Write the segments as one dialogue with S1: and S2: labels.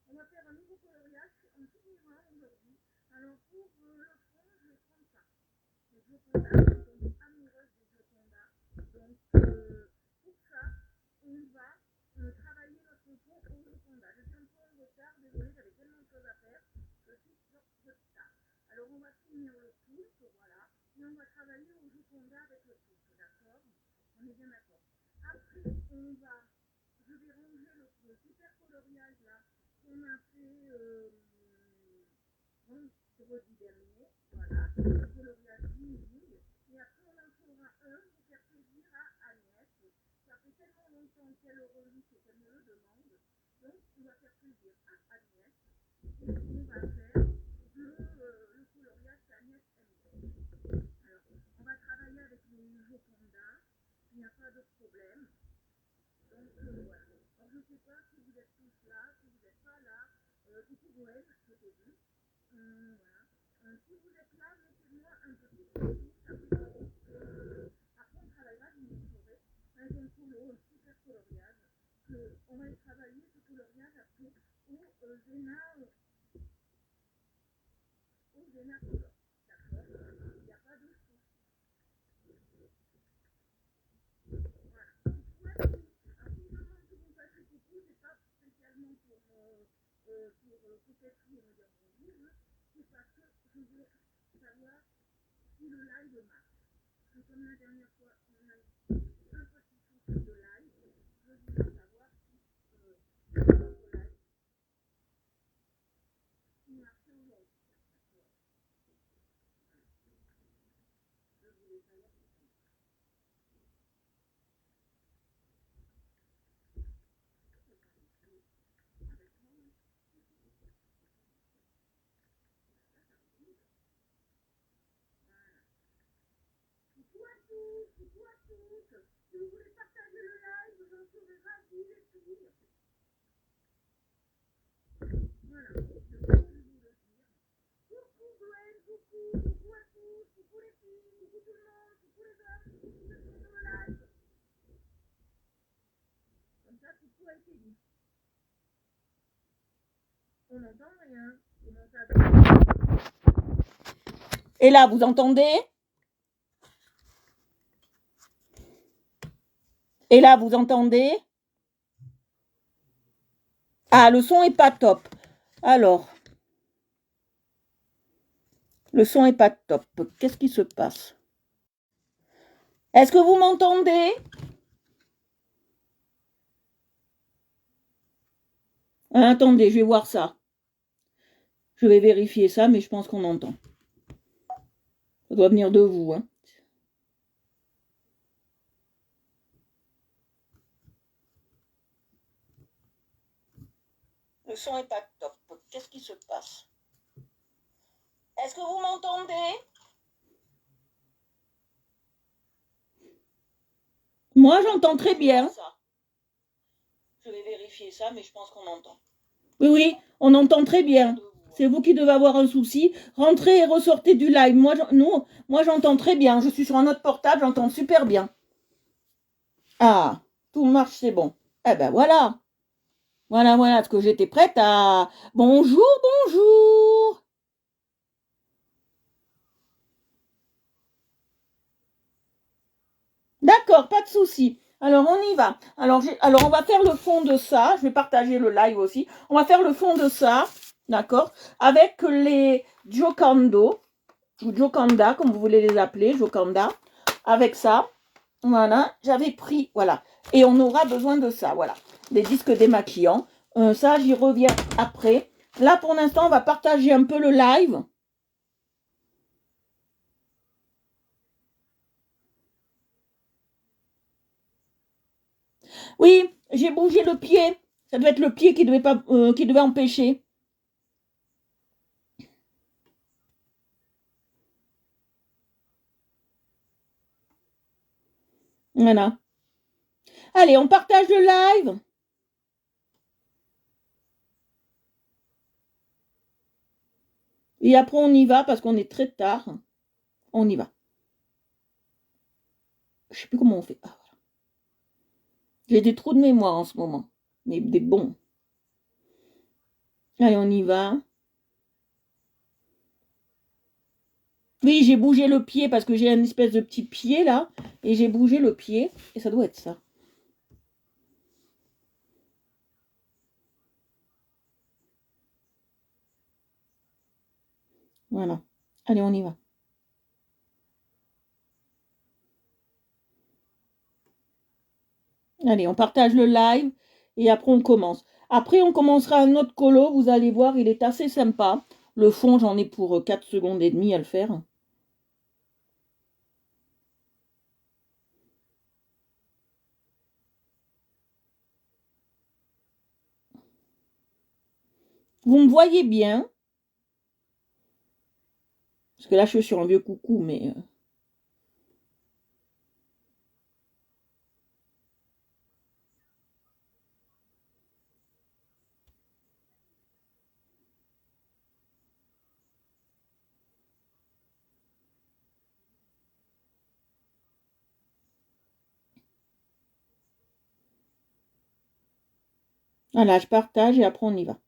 S1: On va faire un nouveau coloriage en tout mouvement aujourd'hui. Alors pour le fond, je vais prendre ça. Les Gioconda, je tombe amoureuse des Gioconda. Donc pour ça, on va travailler notre fond au Gioconda. Je suis un peu en retard, désolée, j'avais tellement de choses à faire. Je suis sur retard. Alors on va finir le poulpe, voilà. Et on va travailler au Gioconda avec le poulpe, d'accord? On est bien d'accord. Après, je vais ranger le super coloriage là qu'on a fait vendredi dernier, voilà, le coloriage Bling. Et après on en fera un pour faire plaisir à Agnès. Ça fait tellement longtemps qu'elle relit et qu'elle me le demande. Donc on va faire plaisir à Agnès et on va faire le coloriage qu'Agnès aime. Alors on va travailler avec les Joconda, il n'y a pas de problème. Donc voilà. Alors je ne sais pas si vous êtes tous là, si vous n'êtes pas là. Coucou Goël, je t'ai vu. Voilà. Si vous êtes là, mettez-moi un petit pouce, ça fait après on travaillera, vous me saurez, avec un super coloriage. On va travailler ce coloriage après au Zéna Color. D'accord? Il n'y a pas de souci. Voilà. Alors si je demande que vous me fassiez coucou, c'est pas spécialement pour coquetterie et me dire bonjour, c'est parce que je veux savoir si le live marche. Parce que comme la dernière fois, on a eu un petit souci de live, je voulais savoir si notre live marchait aujourd'hui. Je voulais savoir si ça marche. Coucou à tous, coucou à toutes. Si vous voulez partager le live, j'en serai ravie, les filles. Voilà, je voulais vous le dire. Coucou Gwen, coucou à tous, coucou les filles, coucou tout le monde, coucou les hommes, coucou tous ceux qui sont sur le live. Comme ça, coucou a été dit. On n'entend rien. Comment ça? Et là, vous entendez? Et là, vous entendez? Ah, le son est pas top. Alors, le son est pas top. Qu'est-ce qui se passe? Est-ce que vous m'entendez? Attendez, je vais voir ça. Je vais vérifier ça, mais je pense qu'on entend. Ça doit venir de vous, hein. Le son est pas top. Qu'est-ce qui se passe? Est-ce que vous m'entendez? Moi, j'entends très bien. Je vais vérifier ça, mais je pense qu'on entend. Oui, oui, on entend très bien. C'est vous qui devez avoir un souci. Rentrez et ressortez du live. Moi, j'entends très bien. Je suis sur un autre portable, j'entends super bien. Ah, tout marche, c'est bon. Eh ben voilà. Voilà, parce que j'étais prête à... Bonjour, bonjour. D'accord, pas de souci. Alors, on y va. Alors, on va faire le fond de ça. Je vais partager le live aussi. On va faire le fond de ça, d'accord, avec les Jokando, ou Jokanda, comme vous voulez les appeler, Jokanda. Avec ça, voilà, j'avais pris, voilà. Et on aura besoin de ça, voilà. Des disques démaquillants. Ça, j'y reviens après. Là, pour l'instant, on va partager un peu le live. Oui, j'ai bougé le pied. Ça doit être le pied qui devait empêcher. Voilà. Allez, on partage le live. Et après, on y va parce qu'on est très tard. On y va. Je sais plus comment on fait. Ah, voilà. J'ai des trous de mémoire en ce moment. Mais des bons.
S2: Allez, on y va. Oui, j'ai bougé le pied parce que j'ai un espèce de petit pied là. Et j'ai bougé le pied. Et ça doit être ça. Voilà. Allez, on y va. Allez, on partage le live et après on commence. Après, on commencera un autre colo. Vous allez voir, il est assez sympa. Le fond, j'en ai pour 4 secondes et demie à le faire. Vous me voyez bien? Parce que là, je suis sur un vieux coucou, mais... Voilà, je partage et après on y va.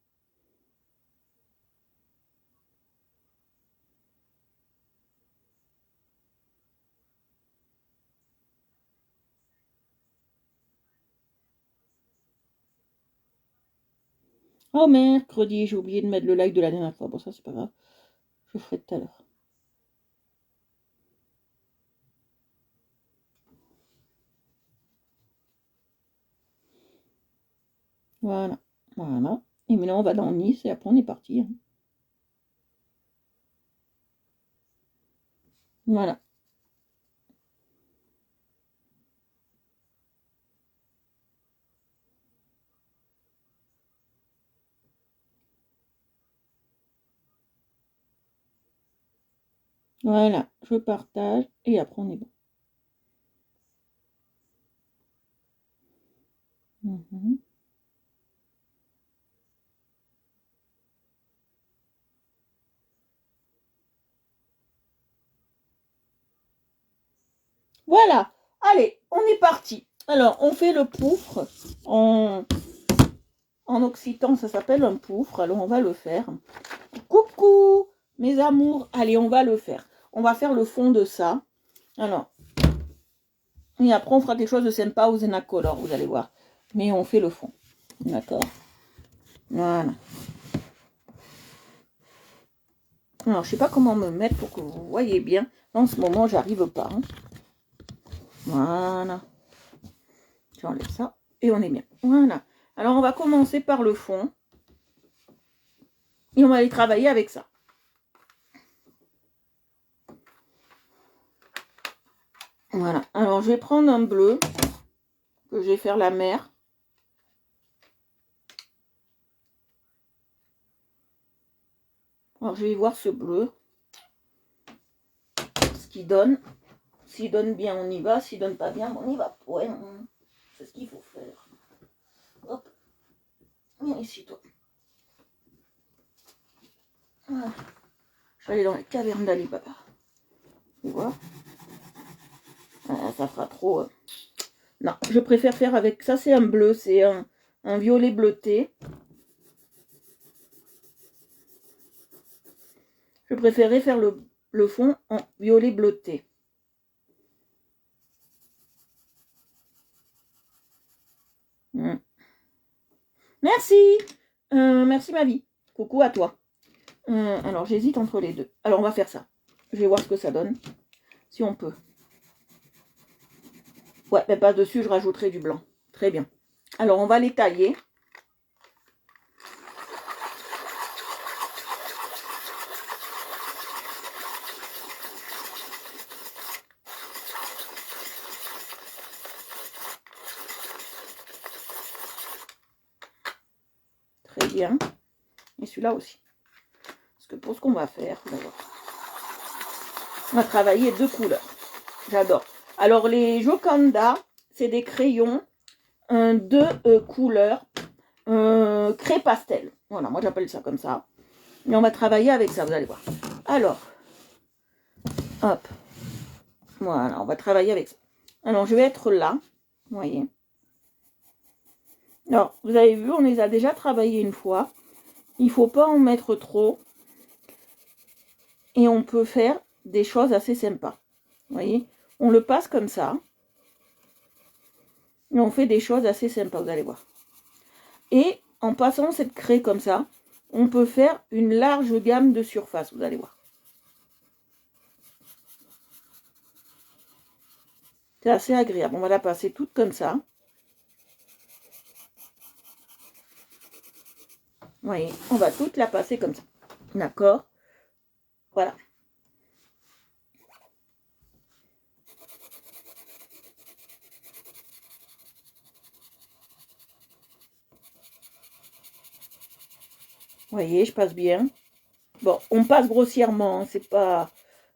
S2: Oh, mercredi, j'ai oublié de mettre le like de la dernière fois. Bon, ça, c'est pas grave. Je le ferai tout à l'heure. Voilà. Voilà. Et maintenant, on va dans Nice et après, on est parti. Hein. Voilà. Voilà. Je partage et après, on est bon. Mhm. Voilà. Allez, on est parti. Alors, on fait le poufre. En occitan, ça s'appelle un poufre. Alors, on va le faire. Coucou, mes amours. Allez, on va le faire. On va faire le fond de ça. Alors, et après, on fera quelque chose de sympa aux Zenacolor, vous allez voir. Mais on fait le fond. D'accord. Voilà. Alors, je sais pas comment me mettre pour que vous voyez bien. En ce moment, j'arrive pas. Hein. Voilà. J'enlève ça. Et on est bien. Voilà. Alors, on va commencer par le fond. Et on va aller travailler avec ça. Voilà. Alors, je vais prendre un bleu. Que je vais faire la mer. Alors, je vais voir ce bleu. Ce qu'il donne. S'il donne bien, on y va. S'il donne pas bien, on y va. Ouais, c'est ce qu'il faut faire. Hop. Viens ici, toi. Voilà. Je vais aller dans la caverne d'Ali Baba. Tu vois, ça fera trop. Non, je préfère faire avec. Ça, c'est un bleu. C'est un violet bleuté. Je préférais faire le fond en violet bleuté. Merci. Merci, ma vie. Coucou à toi. Alors, j'hésite entre les deux. Alors, on va faire ça. Je vais voir ce que ça donne. Si on peut. Ouais, mais pas dessus, je rajouterai du blanc. Très bien. Alors, on va les tailler. Très bien. Et celui-là aussi. Parce que pour ce qu'on va faire, on va travailler deux couleurs. J'adore. Alors, les Jokanda, c'est des crayons de couleur craie pastel. Voilà, moi j'appelle ça comme ça. Et on va travailler avec ça, vous allez voir. Alors, hop. Voilà, on va travailler avec ça. Alors, je vais être là. Vous voyez. Alors, vous avez vu, on les a déjà travaillés une fois. Il ne faut pas en mettre trop. Et on peut faire des choses assez sympas. Vous voyez, on le passe comme ça. Et on fait des choses assez sympas, vous allez voir. Et en passant cette craie comme ça, on peut faire une large gamme de surface, vous allez voir. C'est assez agréable. On va la passer toute comme ça. Vous voyez, on va toute la passer comme ça. D'accord? Voilà. Vous voyez, je passe bien. Bon, on passe grossièrement, hein, c'est pas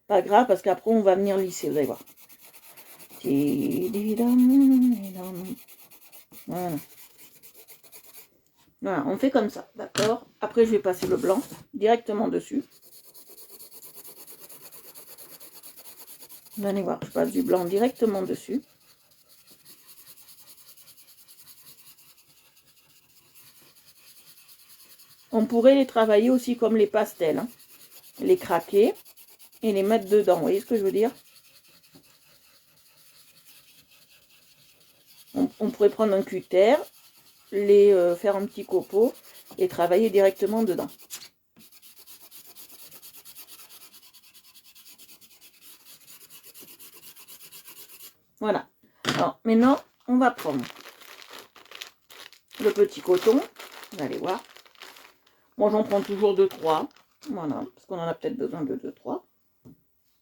S2: grave parce qu'après on va venir lisser, vous allez voir. Voilà. Voilà, on fait comme ça, d'accord? Après, je vais passer le blanc directement dessus. Vous allez voir, je passe du blanc directement dessus. On pourrait les travailler aussi comme les pastels, hein. Les craquer et les mettre dedans, vous voyez ce que je veux dire? On pourrait prendre un cutter, les faire un petit copeau et travailler directement dedans. Voilà. Alors, maintenant, on va prendre le petit coton. Vous allez voir. Moi, j'en prends toujours 2-3. Voilà, parce qu'on en a peut-être besoin de 2-3.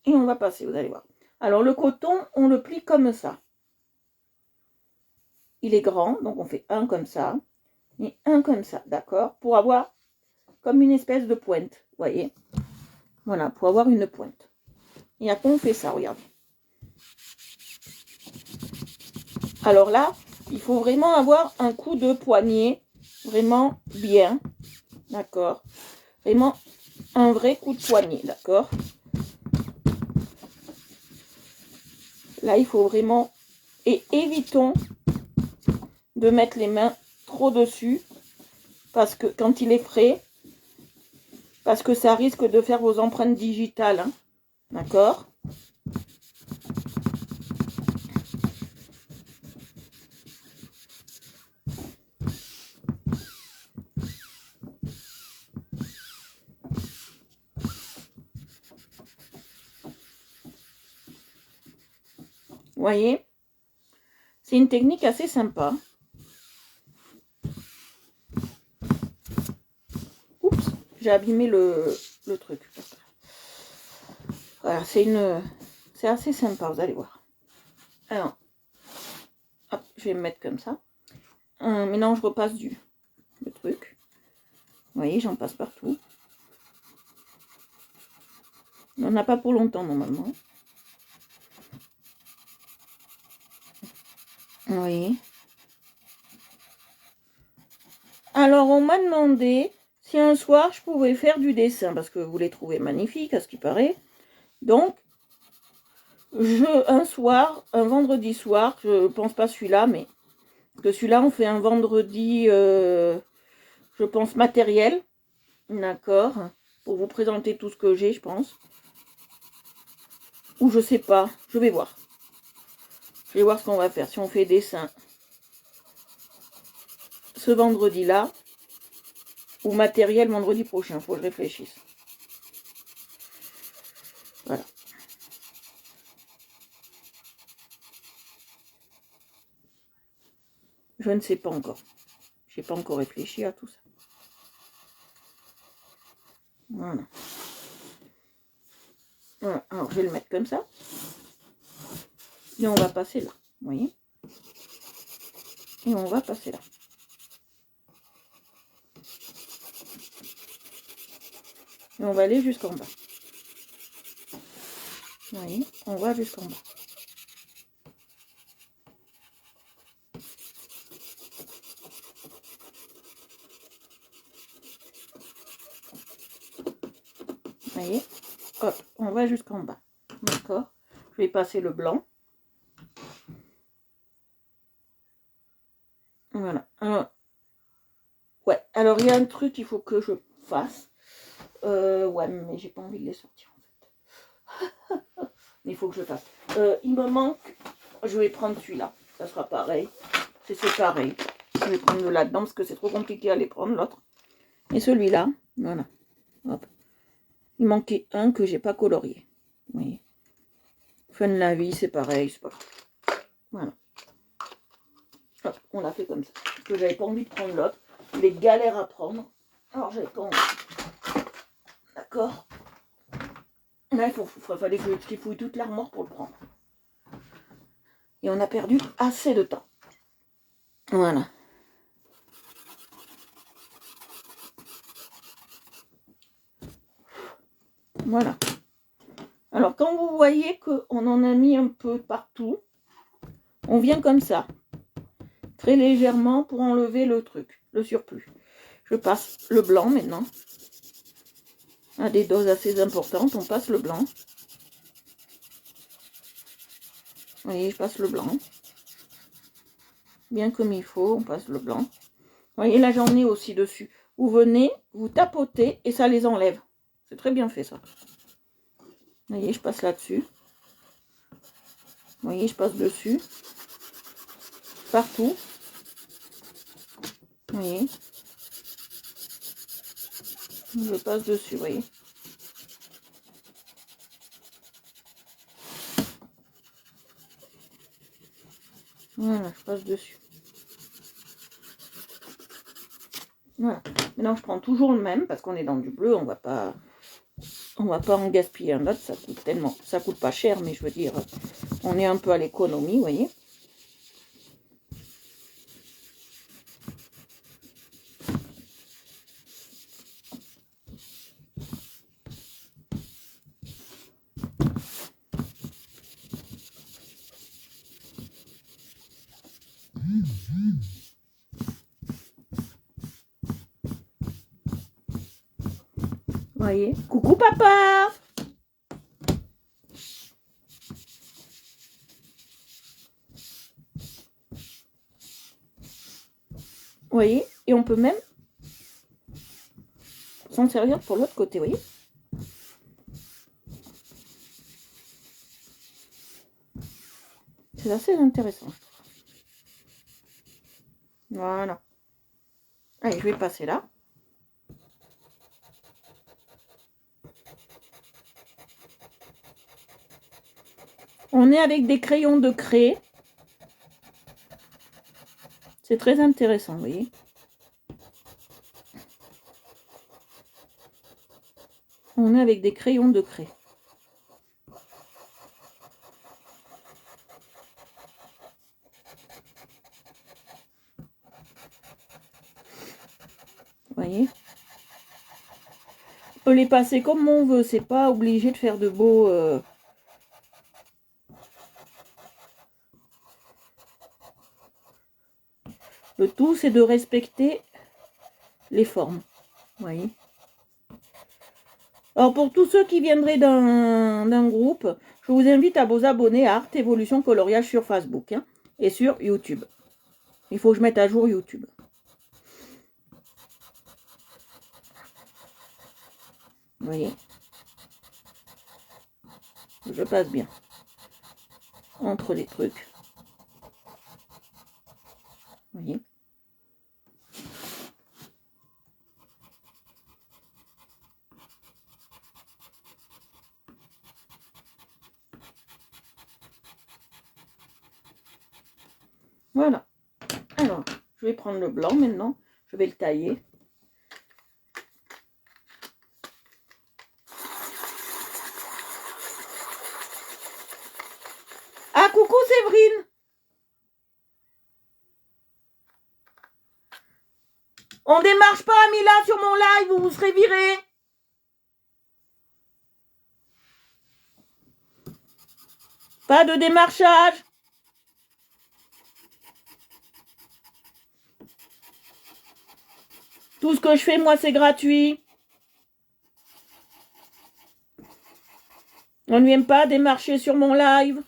S2: Et on va passer, vous allez voir. Alors, le coton, on le plie comme ça. Il est grand, donc on fait un comme ça. Et un comme ça, d'accord? Pour avoir comme une espèce de pointe, vous voyez? Voilà, pour avoir une pointe. Et après, on fait ça, regardez. Alors là, il faut vraiment avoir un coup de poignet, vraiment bien, d'accord? Vraiment un vrai coup de poignet, d'accord? Là, il faut vraiment... Et évitons de mettre les mains trop dessus, parce que quand il est frais, parce que ça risque de faire vos empreintes digitales, hein, d'accord? Vous voyez? C'est une technique assez sympa. Oups, j'ai abîmé le truc. Voilà, c'est assez sympa, vous allez voir. Alors, hop, je vais me mettre comme ça. Maintenant, je repasse le truc. Vous voyez, j'en passe partout. On n'en a pas pour longtemps, normalement. Vous voyez. Alors, on m'a demandé si un soir, je pouvais faire du dessin, parce que vous les trouvez magnifiques, à ce qui paraît. Donc, un soir, un vendredi soir, je pense pas celui-là, mais que celui-là, on fait un vendredi, je pense, matériel. D'accord. Pour vous présenter tout ce que j'ai, je pense. Ou je sais pas. Je vais voir. Je vais voir ce qu'on va faire. Si on fait dessin ce vendredi-là. Ou matériel vendredi prochain. Faut que je réfléchisse. Voilà. Je ne sais pas encore. J'ai pas encore réfléchi à tout ça. Voilà. Voilà. Alors, je vais le mettre comme ça. Et on va passer là. Vous voyez? Et on va passer là. Et on va aller jusqu'en bas. Vous voyez? On va jusqu'en bas. Vous voyez? Hop, on va jusqu'en bas. D'accord? Je vais passer le blanc. Voilà. Alors, ouais. Alors, il y a un truc, il faut que je fasse. Ouais, mais j'ai pas envie de les sortir en fait. Il faut que je fasse. Il me manque, je vais prendre celui-là. Ça sera pareil. C'est pareil. Je vais prendre de là-dedans parce que c'est trop compliqué à les prendre l'autre. Et celui-là, voilà. Hop. Il manquait un que j'ai pas colorié. Vous voyez. Fin de la vie, c'est pareil, c'est pas grave. Voilà. Hop, on l'a fait comme ça. Parce que j'avais pas envie de prendre l'autre. Il est galère à prendre. Alors j'avais pas envie. D'accord. Là, il fallait que je fouille toute l'armoire pour le prendre. Et on a perdu assez de temps. Voilà. Voilà. Alors, quand vous voyez qu'on en a mis un peu partout, on vient comme ça. Très légèrement pour enlever le truc, le surplus. Je passe le blanc maintenant. À des doses assez importantes, on passe le blanc. Vous voyez, je passe le blanc. Bien comme il faut, on passe le blanc. Vous voyez, là j'en ai aussi dessus. Vous venez, vous tapotez et ça les enlève. C'est très bien fait ça. Vous voyez, je passe là-dessus. Vous voyez, je passe dessus. Partout. Vous voyez. Je passe dessus, vous voyez. Voilà, je passe dessus. Voilà. Maintenant, je prends toujours le même parce qu'on est dans du bleu. On va pas en gaspiller un autre. Ça coûte tellement. Ça coûte pas cher, mais je veux dire, on est un peu à l'économie, vous voyez. Vous voyez. Coucou papa! Vous voyez. Et on peut même s'en servir pour l'autre côté, vous voyez. C'est assez intéressant. Voilà. Allez, je vais passer là. On est avec des crayons de craie. C'est très intéressant, vous voyez. On est avec des crayons de craie. Vous voyez. On peut les passer comme on veut. C'est pas obligé de faire de beaux... Le tout, c'est de respecter les formes. Vous voyez. Alors, pour tous ceux qui viendraient d'un groupe, je vous invite à vous abonner à Art Evolution Coloriage sur Facebook et sur YouTube. Il faut que je mette à jour YouTube. Vous voyez. Je passe bien entre les trucs. Vous voyez. Voilà. Alors, je vais prendre le blanc maintenant. Je vais le tailler. Ah, coucou Séverine! On démarche pas, Mila, sur mon live, ou vous serez viré. Pas de démarchage. Tout ce que je fais, moi, c'est gratuit. On ne vient pas démarcher sur mon live.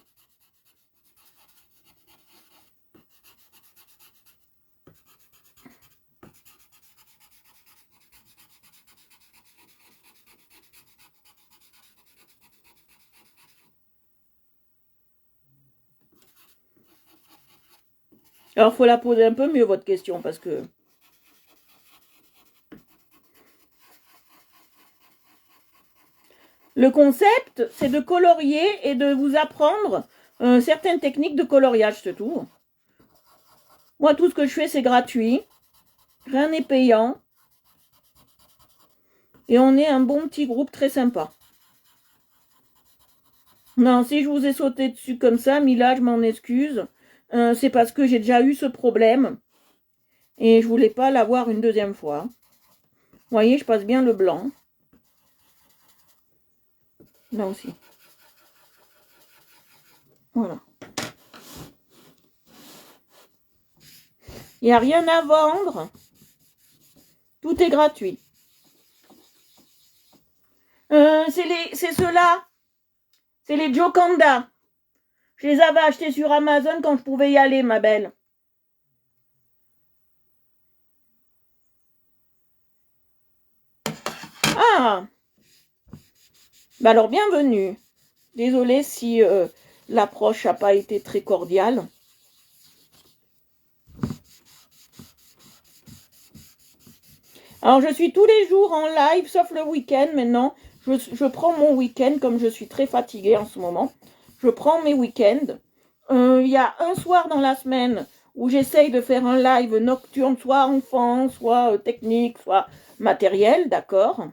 S2: Alors, faut la poser un peu mieux, votre question, parce que... Le concept, c'est de colorier et de vous apprendre certaines techniques de coloriage, c'est tout. Moi, tout ce que je fais, c'est gratuit. Rien n'est payant. Et on est un bon petit groupe très sympa. Non, si je vous ai sauté dessus comme ça, Mila, je m'en excuse. C'est parce que j'ai déjà eu ce problème. Et je voulais pas l'avoir une deuxième fois. Vous voyez, je passe bien le blanc. Là aussi. Voilà. Il n'y a rien à vendre. Tout est gratuit. C'est ceux-là. C'est les Jokanda. Je les avais achetés sur Amazon quand je pouvais y aller, ma belle. Ah! Bah alors, bienvenue. Désolée si l'approche n'a pas été très cordiale. Alors, je suis tous les jours en live, sauf le week-end maintenant. Je prends mon week-end, comme je suis très fatiguée en ce moment. Je prends mes week-ends. Il y a un soir dans la semaine où j'essaye de faire un live nocturne, soit enfant, soit technique, soit matériel, d'accord?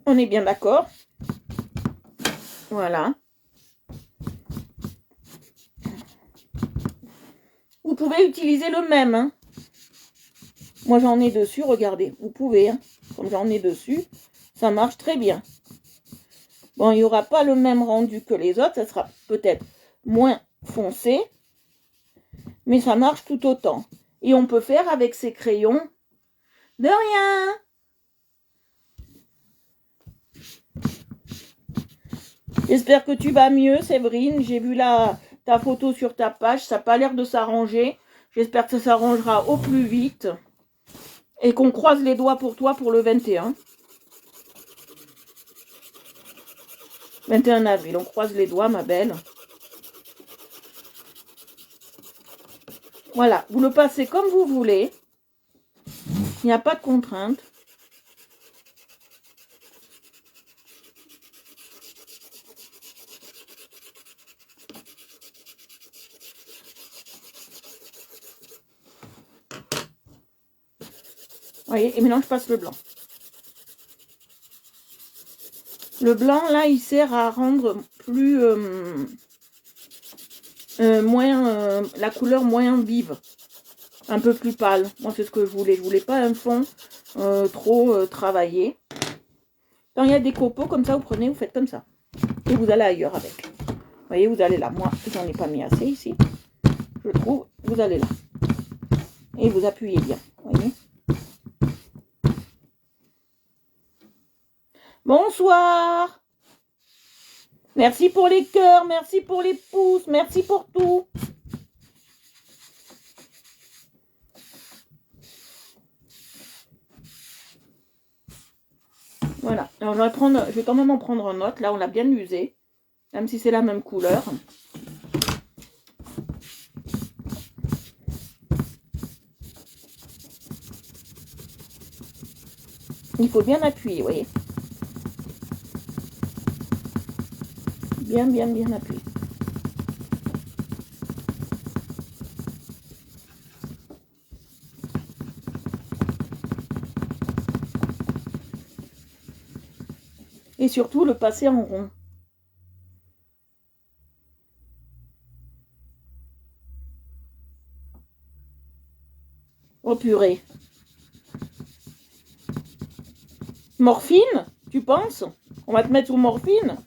S2: On est bien d'accord? Voilà. Vous pouvez utiliser le même, hein. Moi, j'en ai dessus, regardez. Vous pouvez, hein. Comme j'en ai dessus, ça marche très bien. Bon, il n'y aura pas le même rendu que les autres. Ça sera peut-être moins foncé. Mais ça marche tout autant. Et on peut faire avec ces crayons. De rien! J'espère que tu vas mieux, Séverine. J'ai vu ta photo sur ta page. Ça n'a pas l'air de s'arranger. J'espère que ça s'arrangera au plus vite. Et qu'on croise les doigts pour toi pour le 21. 21 avril, on croise les doigts, ma belle. Voilà, vous le passez comme vous voulez. Il n'y a pas de contrainte. Vous voyez, et maintenant je passe le blanc. Le blanc, là, il sert à rendre plus... la couleur moins vive. Un peu plus pâle. Moi, c'est ce que je voulais. Je voulais pas un fond trop travaillé. Quand il y a des copeaux comme ça, vous prenez, vous faites comme ça. Et vous allez ailleurs avec. Vous voyez, vous allez là. Moi, j'en ai pas mis assez ici. Je trouve, vous allez là. Et vous appuyez bien. Vous voyez. Bonsoir. Merci pour les cœurs, merci pour les pouces, merci pour tout. Voilà, alors je vais quand même en prendre un autre. Là, on l'a bien usé, même si c'est la même couleur. Il faut bien appuyer, vous voyez. Bien, bien, bien appuyer. Et surtout, le passer en rond. Oh purée. Morphine, tu penses? On va te mettre sous morphine?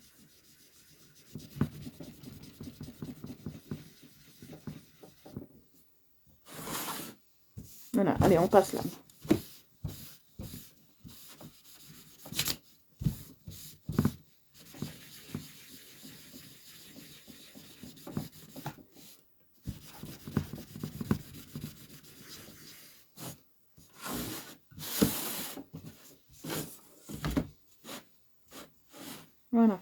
S2: Voilà, allez, on passe là. Voilà.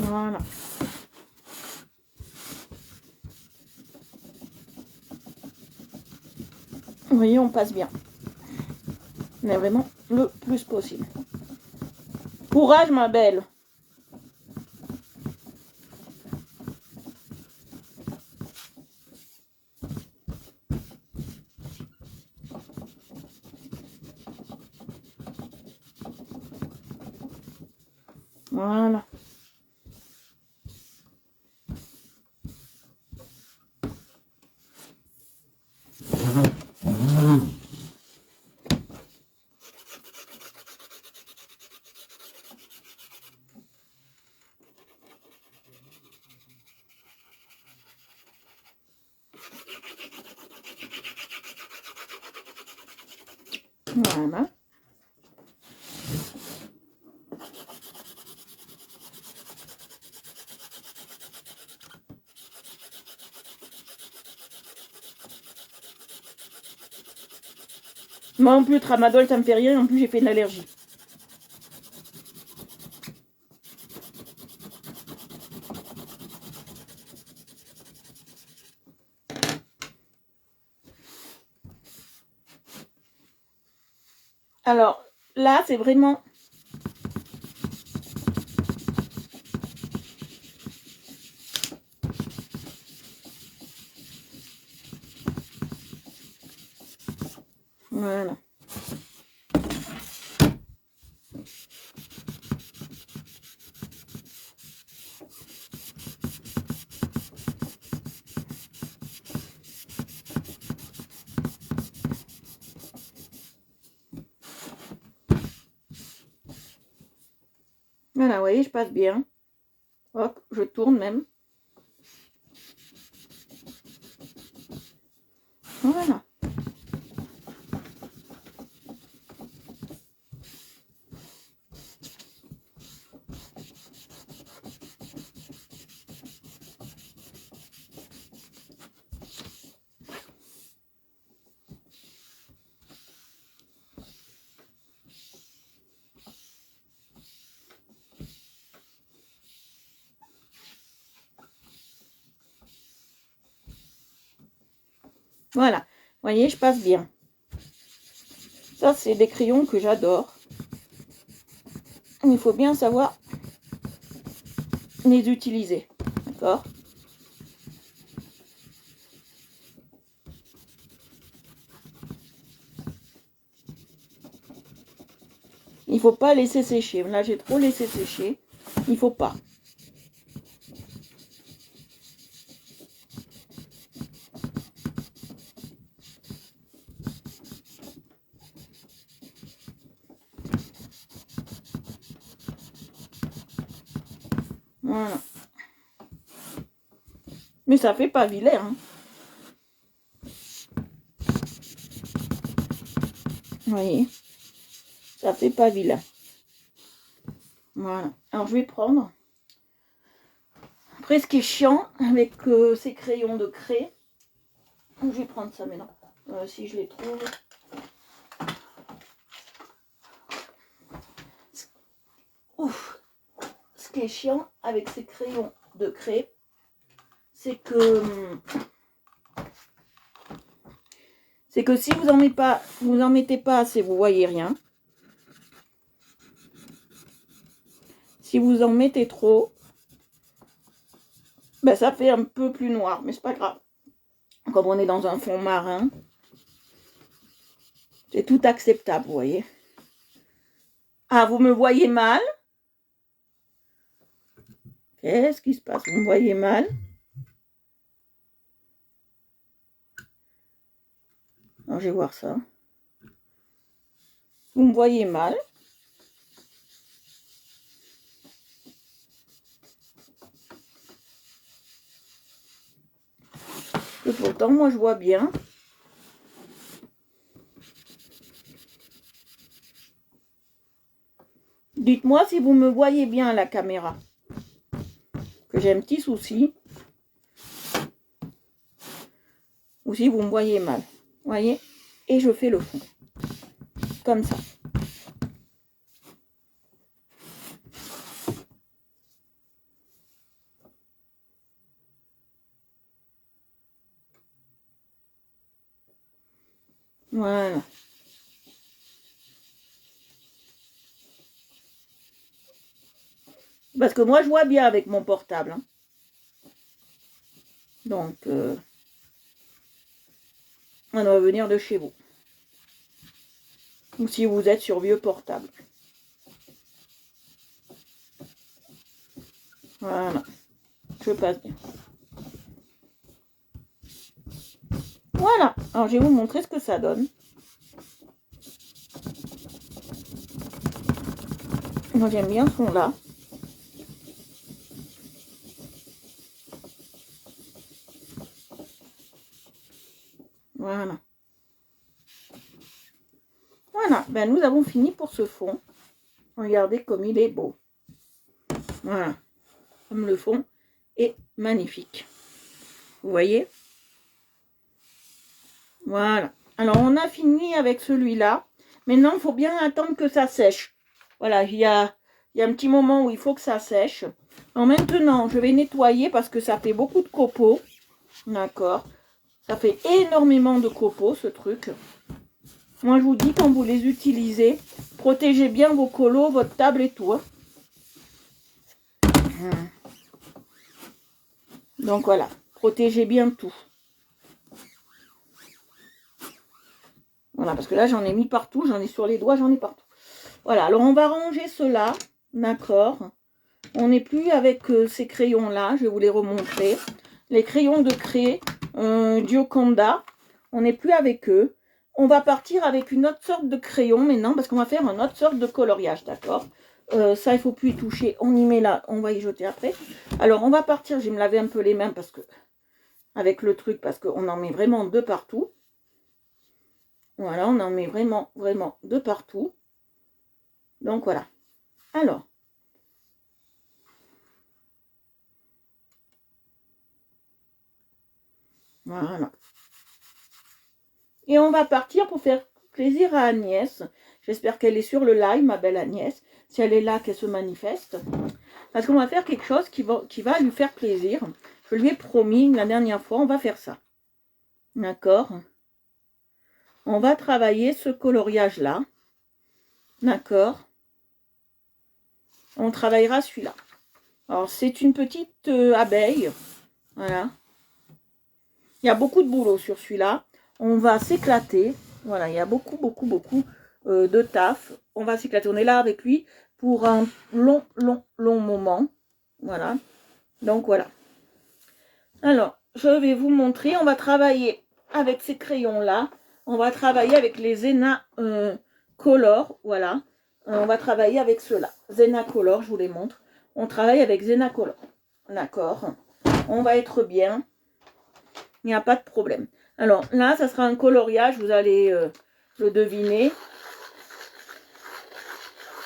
S2: Voilà. Vous voyez, on passe bien. Mais vraiment le plus possible. Courage, ma belle. Voilà. Voilà. Moi en plus, le tramadol, ça me fait rien. En plus, j'ai fait une allergie. Alors, là, c'est vraiment... Voilà. Voilà, vous voyez, je passe bien. Hop, je tourne même. Voilà. Voilà. Vous voyez, je passe bien. Ça, c'est des crayons que j'adore. Il faut bien savoir les utiliser. D'accord ? Il faut pas laisser sécher. Là, j'ai trop laissé sécher. Il faut pas. Voilà. Mais ça fait pas vilain. Hein. Vous voyez ? Ça fait pas vilain. Voilà. Alors, je vais prendre... Après, ce qui est chiant avec ces crayons de craie... Je vais prendre ça maintenant. Si je les trouve... Ouf. Ce qui est chiant avec ces crayons de craie, c'est que si vous en mettez pas assez, vous voyez rien. Si vous en mettez trop, ben ça fait un peu plus noir, mais c'est pas grave. Comme on est dans un fond marin, c'est tout acceptable, vous voyez. Ah, vous me voyez mal? Qu'est-ce qui se passe? Vous me voyez mal? Alors, je vais voir ça. Vous me voyez mal? Et pourtant, moi, je vois bien. Dites-moi si vous me voyez bien à la caméra. Que j'ai un petit souci. Ou si vous me voyez mal. Vous voyez? Et je fais le fond. Comme ça. Voilà. Parce que moi, je vois bien avec mon portable. Hein. Donc, on doit venir de chez vous. Ou si vous êtes sur vieux portable. Voilà. Je passe bien. Voilà. Alors, je vais vous montrer ce que ça donne. Moi, j'aime bien ce son-là. Voilà. Voilà. Ben, nous avons fini pour ce fond. Regardez comme il est beau. Voilà. Comme le fond est magnifique. Vous voyez? Voilà. Alors, on a fini avec celui-là. Maintenant, il faut bien attendre que ça sèche. Voilà, il y a un petit moment où il faut que ça sèche. Alors maintenant, je vais nettoyer parce que ça fait beaucoup de copeaux. D'accord. Ça fait énormément de copeaux, ce truc. Moi, je vous dis, quand vous les utilisez, protégez bien vos colos, votre table et tout. Hein. Donc voilà, protégez bien tout. Voilà, parce que là, j'en ai mis partout. J'en ai sur les doigts, j'en ai partout. Voilà, alors on va ranger cela. D'accord. On n'est plus avec ces crayons-là. Je vais vous les remontrer. Les crayons de craie Gioconda. On n'est plus avec eux. On va partir avec une autre sorte de crayon maintenant. Parce qu'on va faire une autre sorte de coloriage. D'accord. Ça, il ne faut plus y toucher. On y met là. On va y jeter après. Alors, on va partir. Je vais me laver un peu les mains parce que avec le truc. Parce qu'on en met vraiment de partout. Voilà, on en met vraiment, vraiment de partout. Donc, voilà. Alors. Voilà. Et on va partir pour faire plaisir à Agnès. J'espère qu'elle est sur le live, ma belle Agnès. Si elle est là, qu'elle se manifeste. Parce qu'on va faire quelque chose qui va lui faire plaisir. Je lui ai promis la dernière fois, on va faire ça. D'accord? On va travailler ce coloriage-là. D'accord? On travaillera celui-là. Alors, c'est une petite abeille. Voilà. Il y a beaucoup de boulot sur celui-là. On va s'éclater. Voilà, il y a beaucoup de taf. On va s'éclater. On est là avec lui pour un long moment. Voilà. Donc, voilà. Alors, je vais vous montrer. On va travailler avec ces crayons-là. On va travailler avec les Zena Color. Voilà. On va travailler avec ceux-là. Zena Color, je vous les montre. On travaille avec Zena Color. D'accord. On va être bien. Il n'y a pas de problème. Alors là, ça sera un coloriage, vous allez le deviner.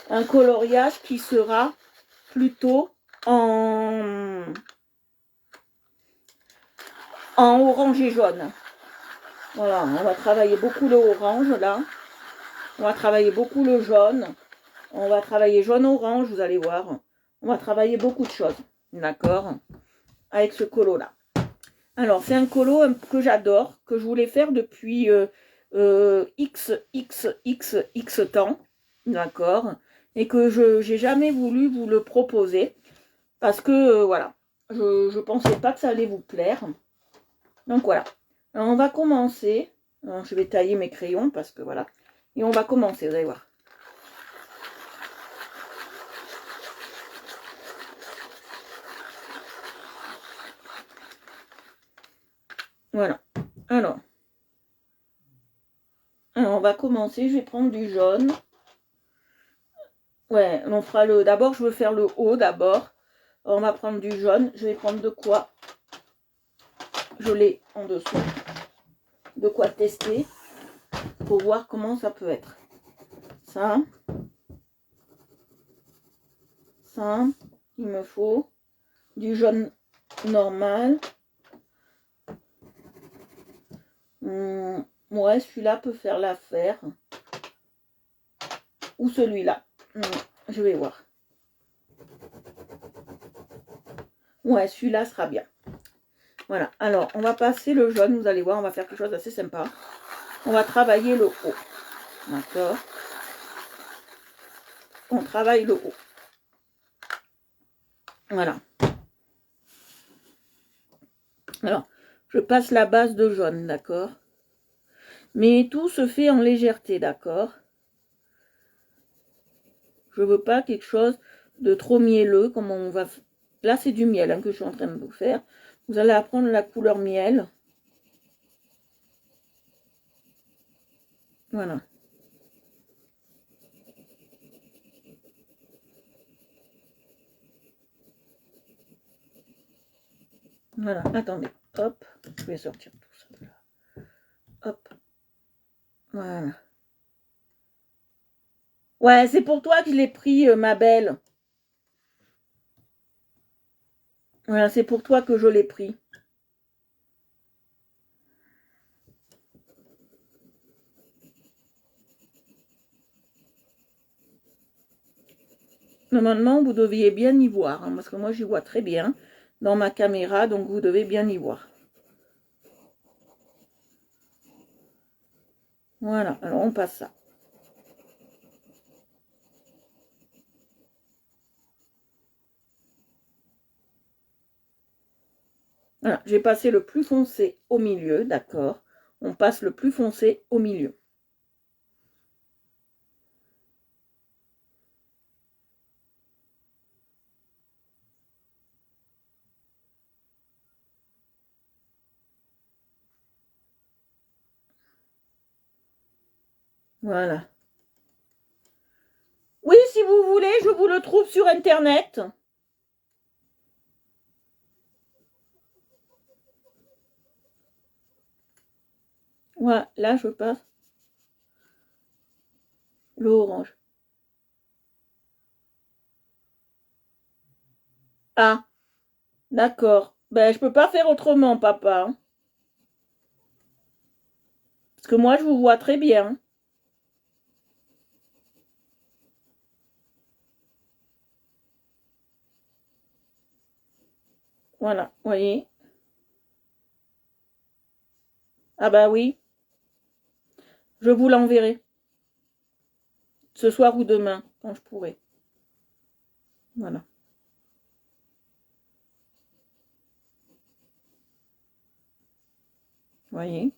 S2: Un coloriage qui sera plutôt en orange et jaune. Voilà, on va travailler beaucoup le orange là. On va travailler beaucoup le jaune. On va travailler jaune-orange, vous allez voir. On va travailler beaucoup de choses. D'accord? Avec ce colo là. Alors, c'est un colo que j'adore, que je voulais faire depuis x temps, d'accord, et que je n'ai jamais voulu vous le proposer, parce que, voilà, je pensais pas que ça allait vous plaire. Donc, voilà. Alors, on va commencer. Alors, je vais tailler mes crayons, parce que, voilà. Et on va commencer, vous allez voir. Voilà. Alors, on va commencer. Je vais prendre du jaune. Ouais, on fera le... D'abord, je veux faire le haut d'abord. On va prendre du jaune. Je vais prendre de quoi je l'ai en dessous. De quoi tester. Pour voir comment ça peut être. Ça. Ça. Il me faut du jaune normal. Ouais, celui-là peut faire l'affaire. Ou celui-là. Je vais voir. Ouais, celui-là sera bien. Voilà. Alors, on va passer le jaune. Vous allez voir, on va faire quelque chose d'assez sympa. On va travailler le haut. D'accord? On travaille le haut. Voilà. Alors, je passe la base de jaune, d'accord? Mais tout se fait en légèreté, d'accord? Je veux pas quelque chose de trop mielleux, comme on va... Là, c'est du miel hein, que je suis en train de vous faire. Vous allez apprendre la couleur miel. Voilà. Voilà, attendez. Hop, je vais sortir tout ça. Hop. Voilà. Ouais, c'est pour toi que je l'ai pris, ma belle. Voilà, c'est pour toi que je l'ai pris. Normalement, vous deviez bien y voir, hein, parce que moi, j'y vois très bien dans ma caméra, donc vous devez bien y voir. Voilà, alors on passe ça. Voilà, j'ai passé le plus foncé au milieu, d'accord. On passe le plus foncé au milieu. Voilà. Oui, si vous voulez, je vous le trouve sur Internet. Voilà, là, je passe le orange. Ah, d'accord. Ben, je peux pas faire autrement, papa. Parce que moi, je vous vois très bien. Voilà, vous voyez. Ah bah oui, je vous l'enverrai. Ce soir ou demain, quand je pourrai. Voilà. Vous voyez.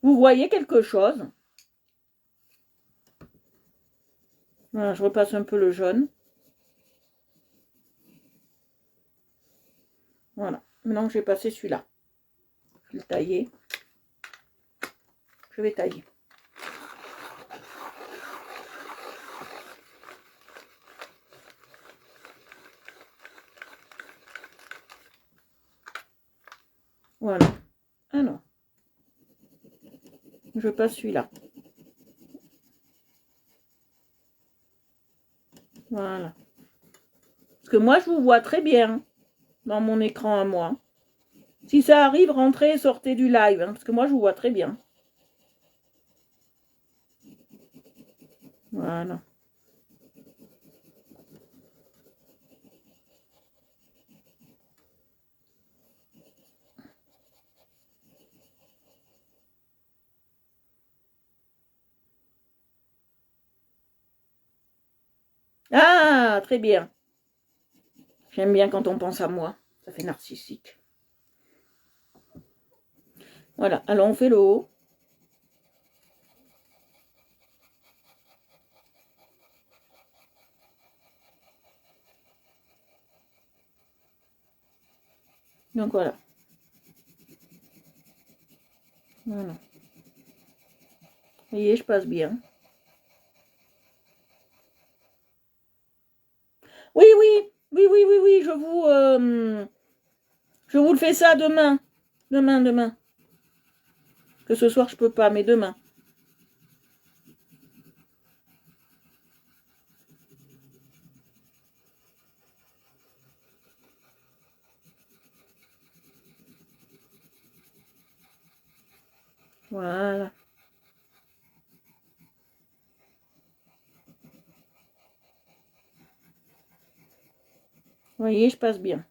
S2: Vous voyez quelque chose. Voilà, je repasse un peu le jaune. Voilà. Maintenant, je vais passer celui-là. Je vais le tailler. Je vais tailler. Voilà. Alors, je passe celui-là. Voilà. Parce que moi, je vous vois très bien dans mon écran à moi. Si ça arrive, rentrez et sortez du live. Hein, parce que moi, je vous vois très bien. Voilà. Ah, très bien. J'aime bien quand on pense à moi. Ça fait narcissique. Voilà. Alors, on fait le haut. Donc, voilà. Voilà. Vous voyez, je passe bien. Oui, oui. Oui, oui, oui, oui. Je vous le fais ça demain. Demain. Que ce soir, je peux pas, mais demain. Voilà. Vous voyez, je passe bien.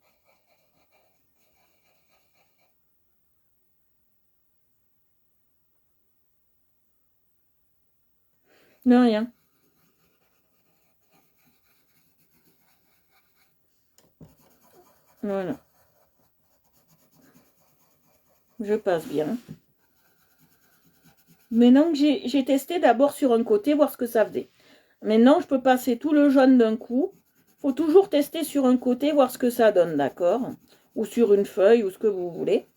S2: De rien. Voilà. Je passe bien. Maintenant que j'ai testé d'abord sur un côté, voir ce que ça faisait. Maintenant, je peux passer tout le jaune d'un coup. Faut toujours tester sur un côté, voir ce que ça donne, d'accord? Ou sur une feuille, ou ce que vous voulez.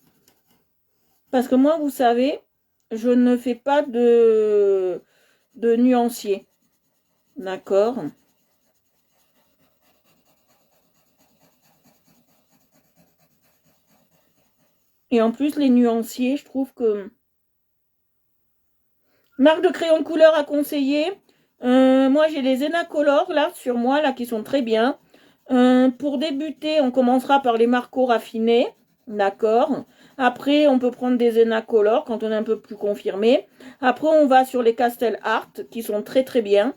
S2: Parce que moi, vous savez, je ne fais pas de nuancier. D'accord? Et en plus, les nuanciers, je trouve que... Marque de crayon couleur à conseiller. Moi, j'ai les Enacolor, là, sur moi, là, qui sont très bien. Pour débuter, on commencera par les Marco raffinés. D'accord. Après, on peut prendre des Enacolor quand on est un peu plus confirmé. Après, on va sur les Castel Art, qui sont très très bien.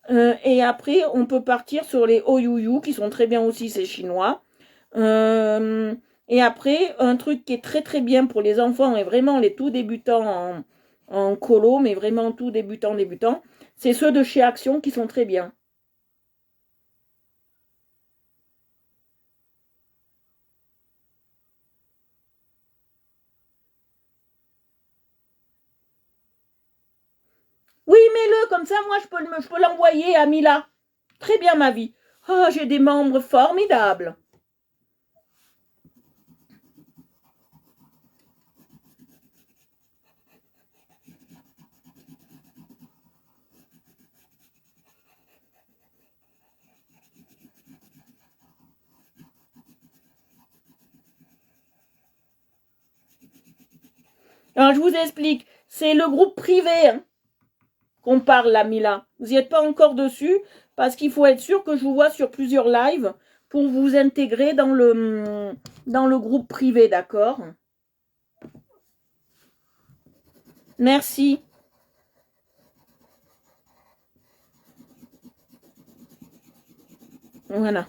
S2: Et après, on peut partir sur les Oyuyu, qui sont très bien aussi, c'est chinois. Et après, un truc qui est très très bien pour les enfants et vraiment les tout débutants en colo, mais vraiment tout débutants, c'est ceux de chez Action qui sont très bien. Oui, mets-le, comme ça, moi, je peux l'envoyer à Mila. Très bien, ma vie. Oh, j'ai des membres formidables. Alors, je vous explique. C'est le groupe privé hein, qu'on parle, là, Mila. Vous n'y êtes pas encore dessus parce qu'il faut être sûr que je vous vois sur plusieurs lives pour vous intégrer dans le groupe privé, d'accord? Merci. Voilà.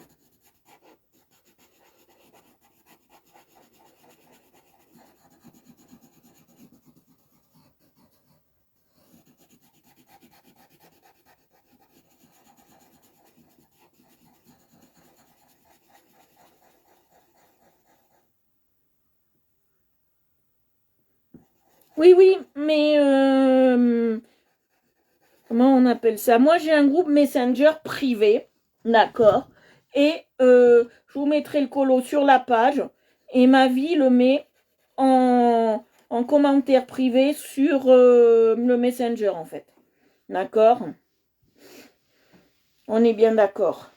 S2: Oui, oui, mais comment on appelle ça? Moi, j'ai un groupe Messenger privé, d'accord? Et je vous mettrai le colo sur la page. Et ma vie le met en commentaire privé sur le Messenger, en fait. D'accord? On est bien d'accord.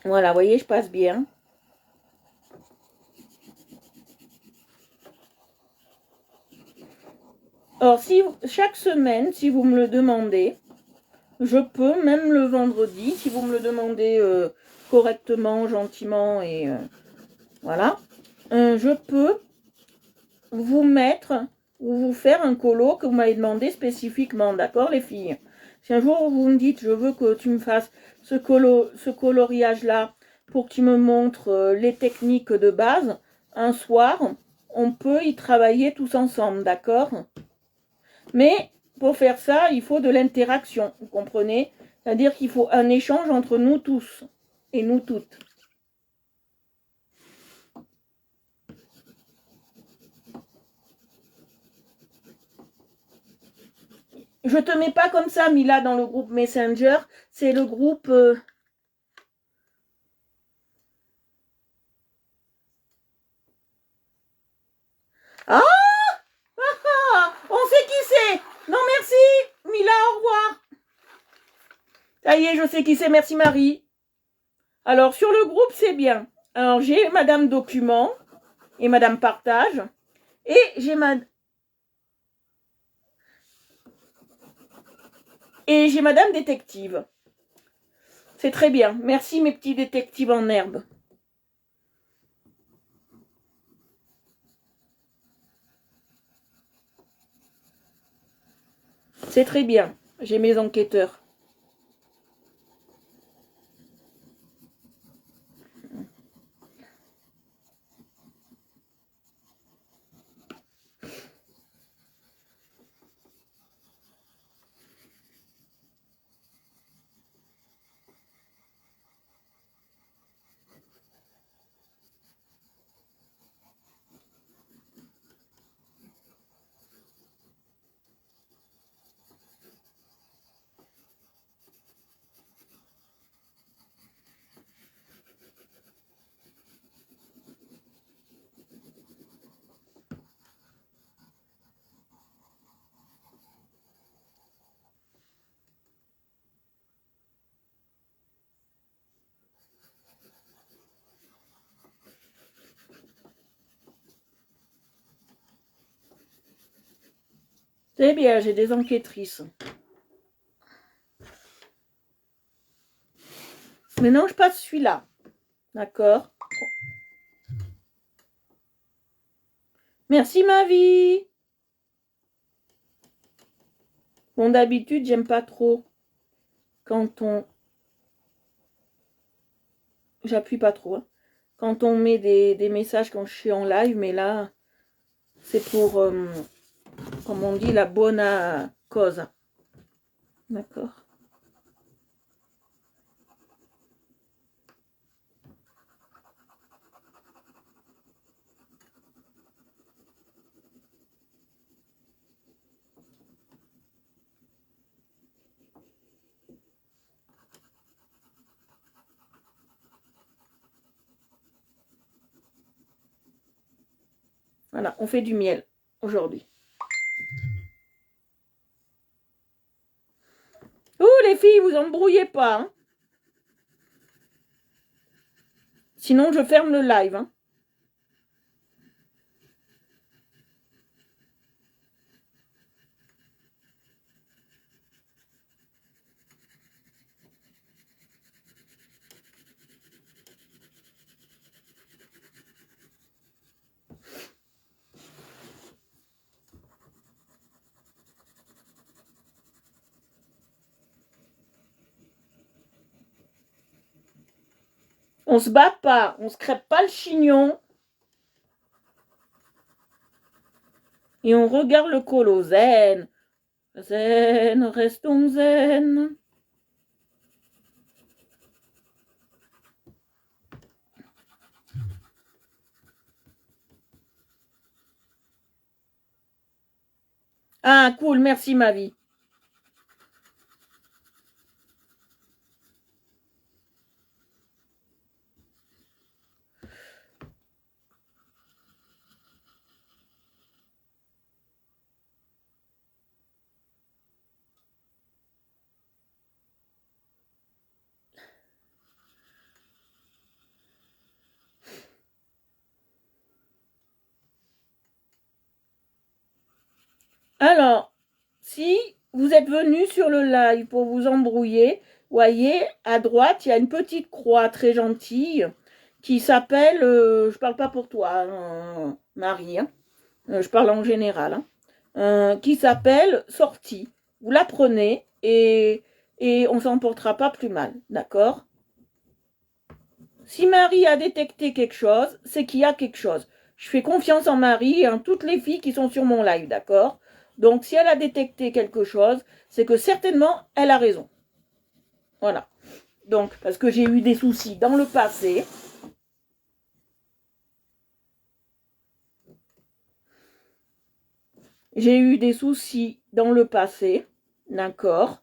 S2: Voilà, vous voyez, je passe bien. Alors, si chaque semaine, si vous me le demandez, je peux, même le vendredi, si vous me le demandez correctement, gentiment et voilà, je peux vous mettre ou vous faire un colo que vous m'avez demandé spécifiquement, d'accord les filles? Si un jour vous me dites je veux que tu me fasses ce coloriage-là pour que tu me montres les techniques de base, un soir, on peut y travailler tous ensemble, d'accord? Mais pour faire ça, il faut de l'interaction, vous comprenez? C'est-à-dire qu'il faut un échange entre nous tous et nous toutes. Je te mets pas comme ça, Mila, dans le groupe Messenger. C'est le groupe... Ah, on sait qui c'est. Non, merci. Mila, au revoir. Ça y est, je sais qui c'est. Merci, Marie. Alors, sur le groupe, c'est bien. Alors, j'ai Madame Document et Madame Partage. Et j'ai Madame Détective. C'est très bien. Merci mes petits détectives en herbe. C'est très bien. J'ai mes enquêteurs. C'est bien, j'ai des enquêtrices. Maintenant, je passe celui-là. D'accord. Merci ma vie. Bon, d'habitude, j'aime pas trop quand on... J'appuie pas trop. Hein. Quand on met des messages quand je suis en live, mais là, c'est pour, comme on dit, la bonne cause. D'accord. Voilà, on fait du miel aujourd'hui. Ouh, les filles, vous embrouillez pas. Hein. Sinon, je ferme le live. Hein. On se bat pas, on se crêpe pas le chignon. Et on regarde le colo. Zen. Zen, restons zen. Ah, cool, merci ma vie. Alors, si vous êtes venu sur le live pour vous embrouiller, voyez, à droite, il y a une petite croix très gentille qui s'appelle, je parle pas pour toi, hein, Marie, hein, je parle en général, hein, qui s'appelle sortie. Vous la prenez et on s'en portera pas plus mal, d'accord? Si Marie a détecté quelque chose, c'est qu'il y a quelque chose. Je fais confiance en Marie et en toutes les filles qui sont sur mon live, d'accord? Donc, si elle a détecté quelque chose, c'est que certainement, elle a raison. Voilà. Donc, parce que j'ai eu des soucis dans le passé. J'ai eu des soucis dans le passé, d'accord?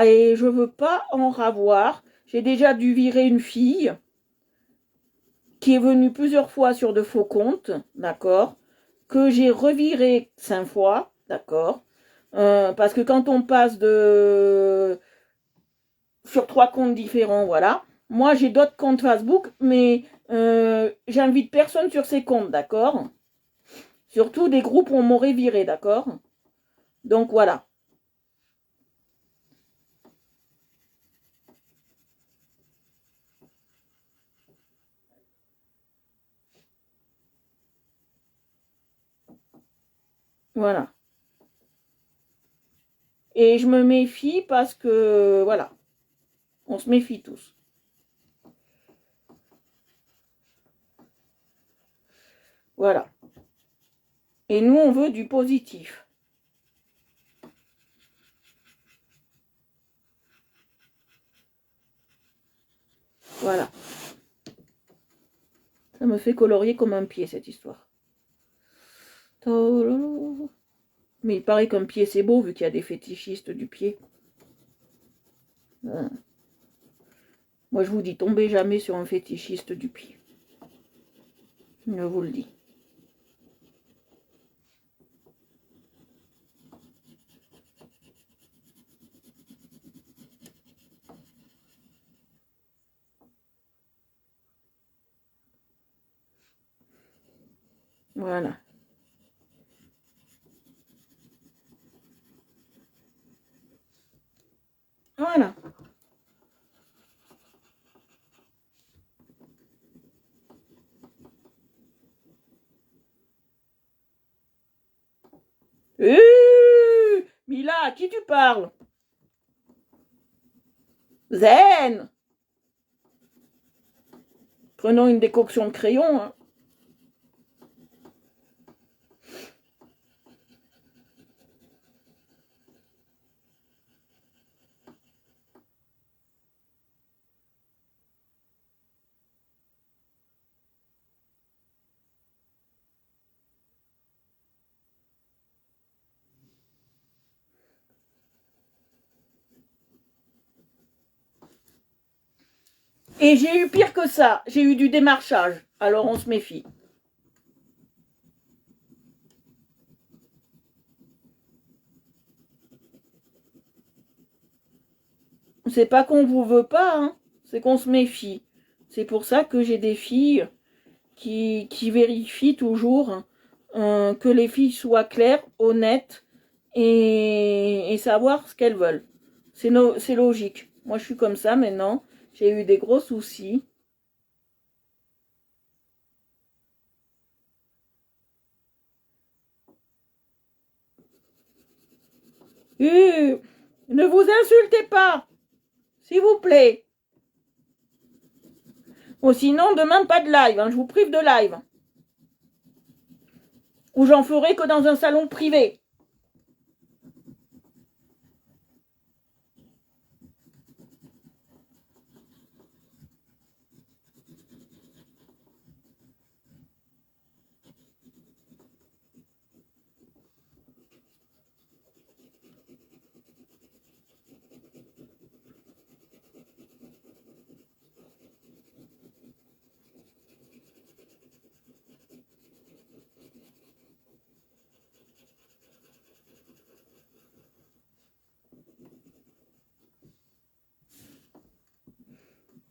S2: Et je veux pas en ravoir. J'ai déjà dû virer une fille qui est venue plusieurs fois sur de faux comptes, d'accord? Que j'ai reviré 5 fois, d'accord? Parce que quand on passe sur 3 comptes différents, voilà, Moi, j'ai d'autres comptes Facebook, mais j'invite personne sur ces comptes, d'accord? Surtout des groupes où on m'aurait viré, d'accord? Donc voilà. Voilà. Et je me méfie parce que, voilà, on se méfie tous. Voilà. Et nous, on veut du positif. Voilà. Ça me fait colorier comme un pied, cette histoire. Mais il paraît qu'un pied, c'est beau, vu qu'il y a des fétichistes du pied. Moi, je vous dis, tombez jamais sur un fétichiste du pied. Je vous le dis. Voilà. Voilà. Mila, à qui tu parles? Zen! Prenons une décoction de crayon, hein. Et j'ai eu pire que ça. J'ai eu du démarchage. Alors on se méfie. C'est pas qu'on vous veut pas, hein. C'est qu'on se méfie. C'est pour ça que j'ai des filles qui vérifient toujours que les filles soient claires, honnêtes et savoir ce qu'elles veulent. C'est logique. Moi, je suis comme ça maintenant. J'ai eu des gros soucis. Ne vous insultez pas, s'il vous plaît. Ou sinon, demain, pas de live. Hein, je vous prive de live. Ou j'en ferai que dans un salon privé.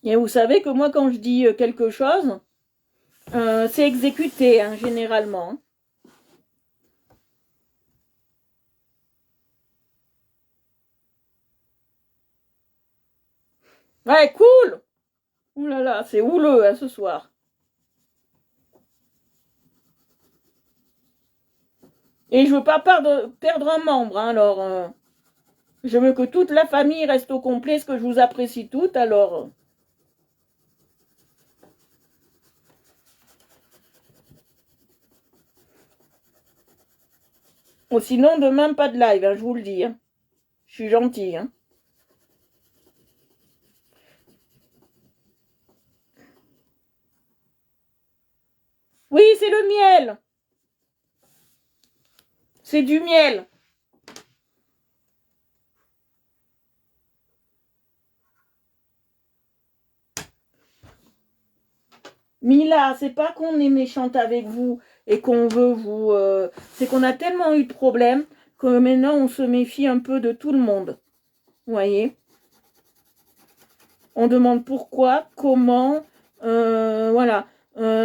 S2: Et vous savez que moi, quand je dis quelque chose, c'est exécuté, hein, généralement. Ouais, cool. Ouh là là, c'est houleux, hein, ce soir. Et je veux pas perdre un membre, hein, alors je veux que toute la famille reste au complet, ce que je vous apprécie toutes, alors. Sinon, demain, pas de live, hein, je vous le dis. Hein. Je suis gentille. Hein. Oui, c'est le miel. C'est du miel. Mila, c'est pas qu'on est méchante avec vous et qu'on veut vous... c'est qu'on a tellement eu de problèmes que maintenant on se méfie un peu de tout le monde. Vous voyez? on demande pourquoi, comment, voilà.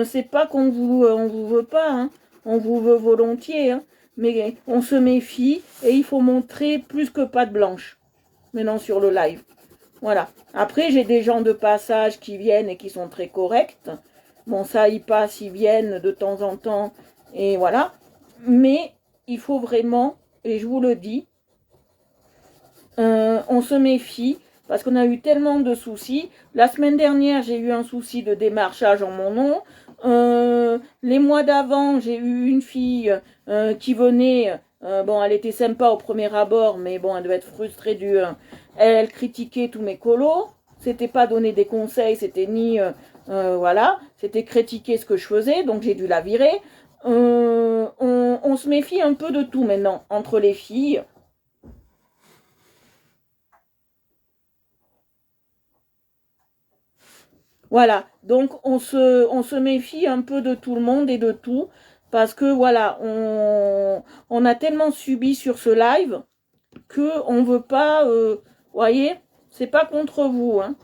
S2: C'est pas on vous veut pas, hein. On vous veut volontiers, hein. Mais on se méfie et il faut montrer plus que patte blanche maintenant sur le live. Voilà. Après, j'ai des gens de passage qui viennent et qui sont très corrects. Bon, ça, ils passent, ils viennent de temps en temps, et voilà. Mais il faut vraiment, et je vous le dis, on se méfie, parce qu'on a eu tellement de soucis. La semaine dernière, j'ai eu un souci de démarchage en mon nom. Les mois d'avant, j'ai eu une fille qui venait, bon, elle était sympa au premier abord, mais bon, elle devait être frustrée elle critiquait tous mes colos. C'était pas donner des conseils, c'était ni, voilà, c'était critiquer ce que je faisais, donc j'ai dû la virer. On se méfie un peu de tout maintenant, entre les filles. Voilà, donc on se méfie un peu de tout le monde et de tout, parce que voilà, on a tellement subi sur ce live que on veut pas, voyez, c'est pas contre vous, hein,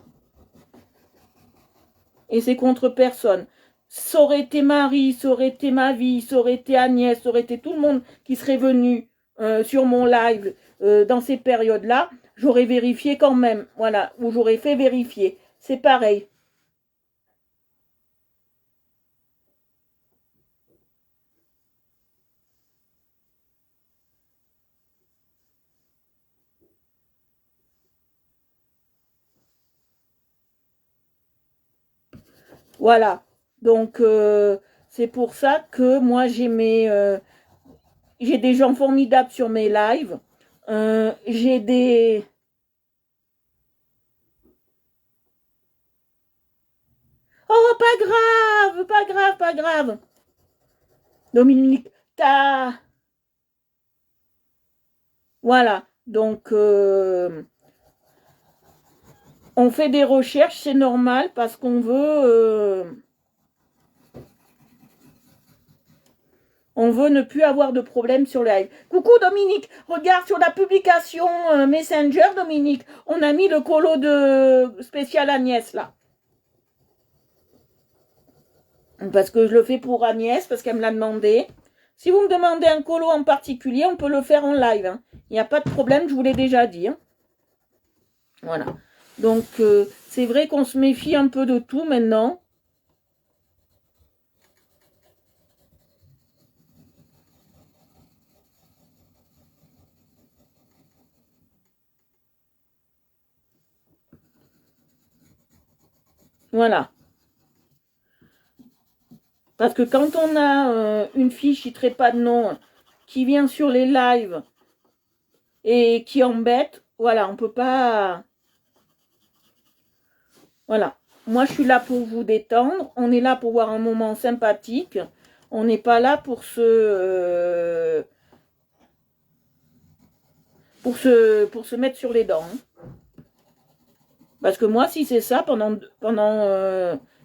S2: et c'est contre personne. Ça aurait été Marie, ça aurait été ma vie, ça aurait été Agnès, ça aurait été tout le monde qui serait venu sur mon live dans ces périodes-là, j'aurais vérifié quand même, voilà, ou j'aurais fait vérifier. C'est pareil. Voilà. Donc, c'est pour ça que moi, j'ai des gens formidables sur mes lives. J'ai des... Oh, pas grave, pas grave, pas grave. Dominique, t'as... Voilà. Donc, on fait des recherches, c'est normal, parce qu'on veut... on veut ne plus avoir de problème sur le live. Coucou Dominique, regarde sur la publication Messenger, Dominique, on a mis le colo de spécial Agnès là. Parce que je le fais pour Agnès, parce qu'elle me l'a demandé. Si vous me demandez un colo en particulier, on peut le faire en live. Hein. Il n'y a pas de problème, je vous l'ai déjà dit. Hein. Voilà. Donc, c'est vrai qu'on se méfie un peu de tout maintenant. Voilà. Parce que quand on a une fiche qui ne traite pas de nom, qui vient sur les lives et qui embête, voilà, on peut pas... Voilà. Moi, je suis là pour vous détendre. On est là pour voir un moment sympathique. On n'est pas là pour se mettre sur les dents. Hein. Parce que moi, si c'est ça, pendant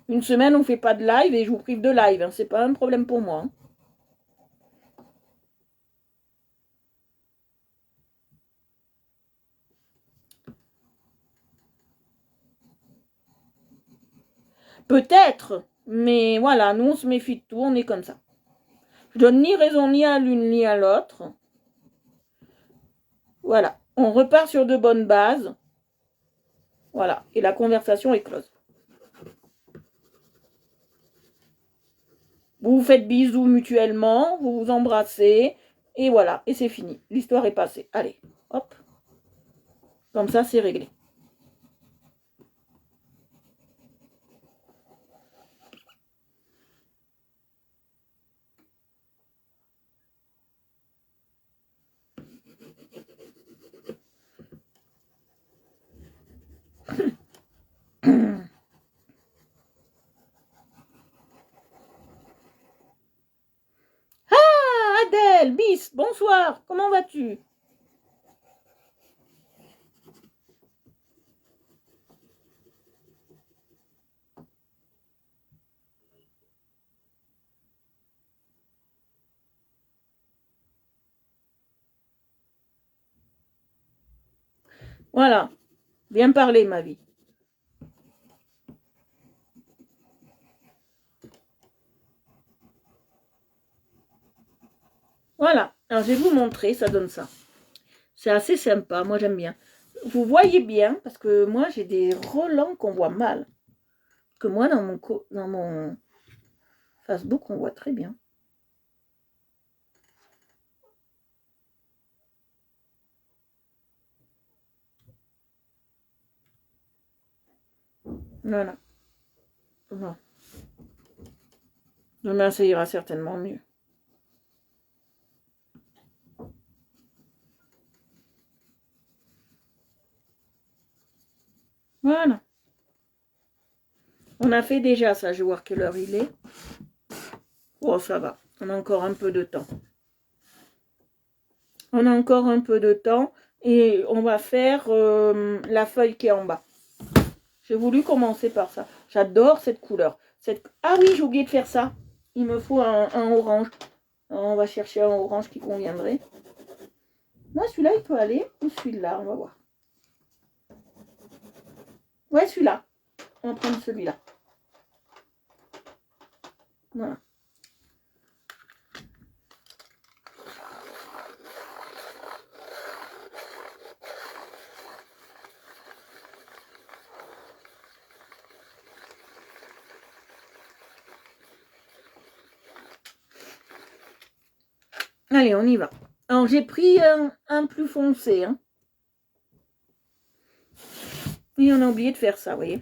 S2: une semaine, on ne fait pas de live et je vous prive de live. Hein. C'est pas un problème pour moi. Hein. Peut-être, mais voilà, nous, on se méfie de tout, on est comme ça. Je donne ni raison ni à l'une ni à l'autre. Voilà, on repart sur de bonnes bases. Voilà, et la conversation est close. Vous vous faites bisous mutuellement, vous vous embrassez, et voilà, et c'est fini. L'histoire est passée. Allez, hop. Comme ça, c'est réglé. Ah, Adèle, bis, bonsoir, comment vas-tu? Voilà, bien parlé, ma vie. Voilà. Alors, je vais vous montrer, ça donne ça. C'est assez sympa, moi j'aime bien. Vous voyez bien, parce que moi j'ai des relents qu'on voit mal. Que moi dans mon Facebook, on voit très bien. Voilà. Voilà. Demain, ça ira certainement mieux. Voilà. On a fait déjà ça, je vais voir quelle heure il est. Oh, ça va. On a encore un peu de temps. On a encore un peu de temps et on va faire la feuille qui est en bas. J'ai voulu commencer par ça. J'adore cette couleur. Ah oui, j'ai oublié de faire ça. Il me faut un orange. On va chercher un orange qui conviendrait. Là, celui-là, il peut aller. Ou celui-là, on va voir. Ouais, celui-là. On va prendre celui-là. Voilà. Allez, on y va. Alors, j'ai pris un plus foncé. Hein. Et on a oublié de faire ça, vous voyez.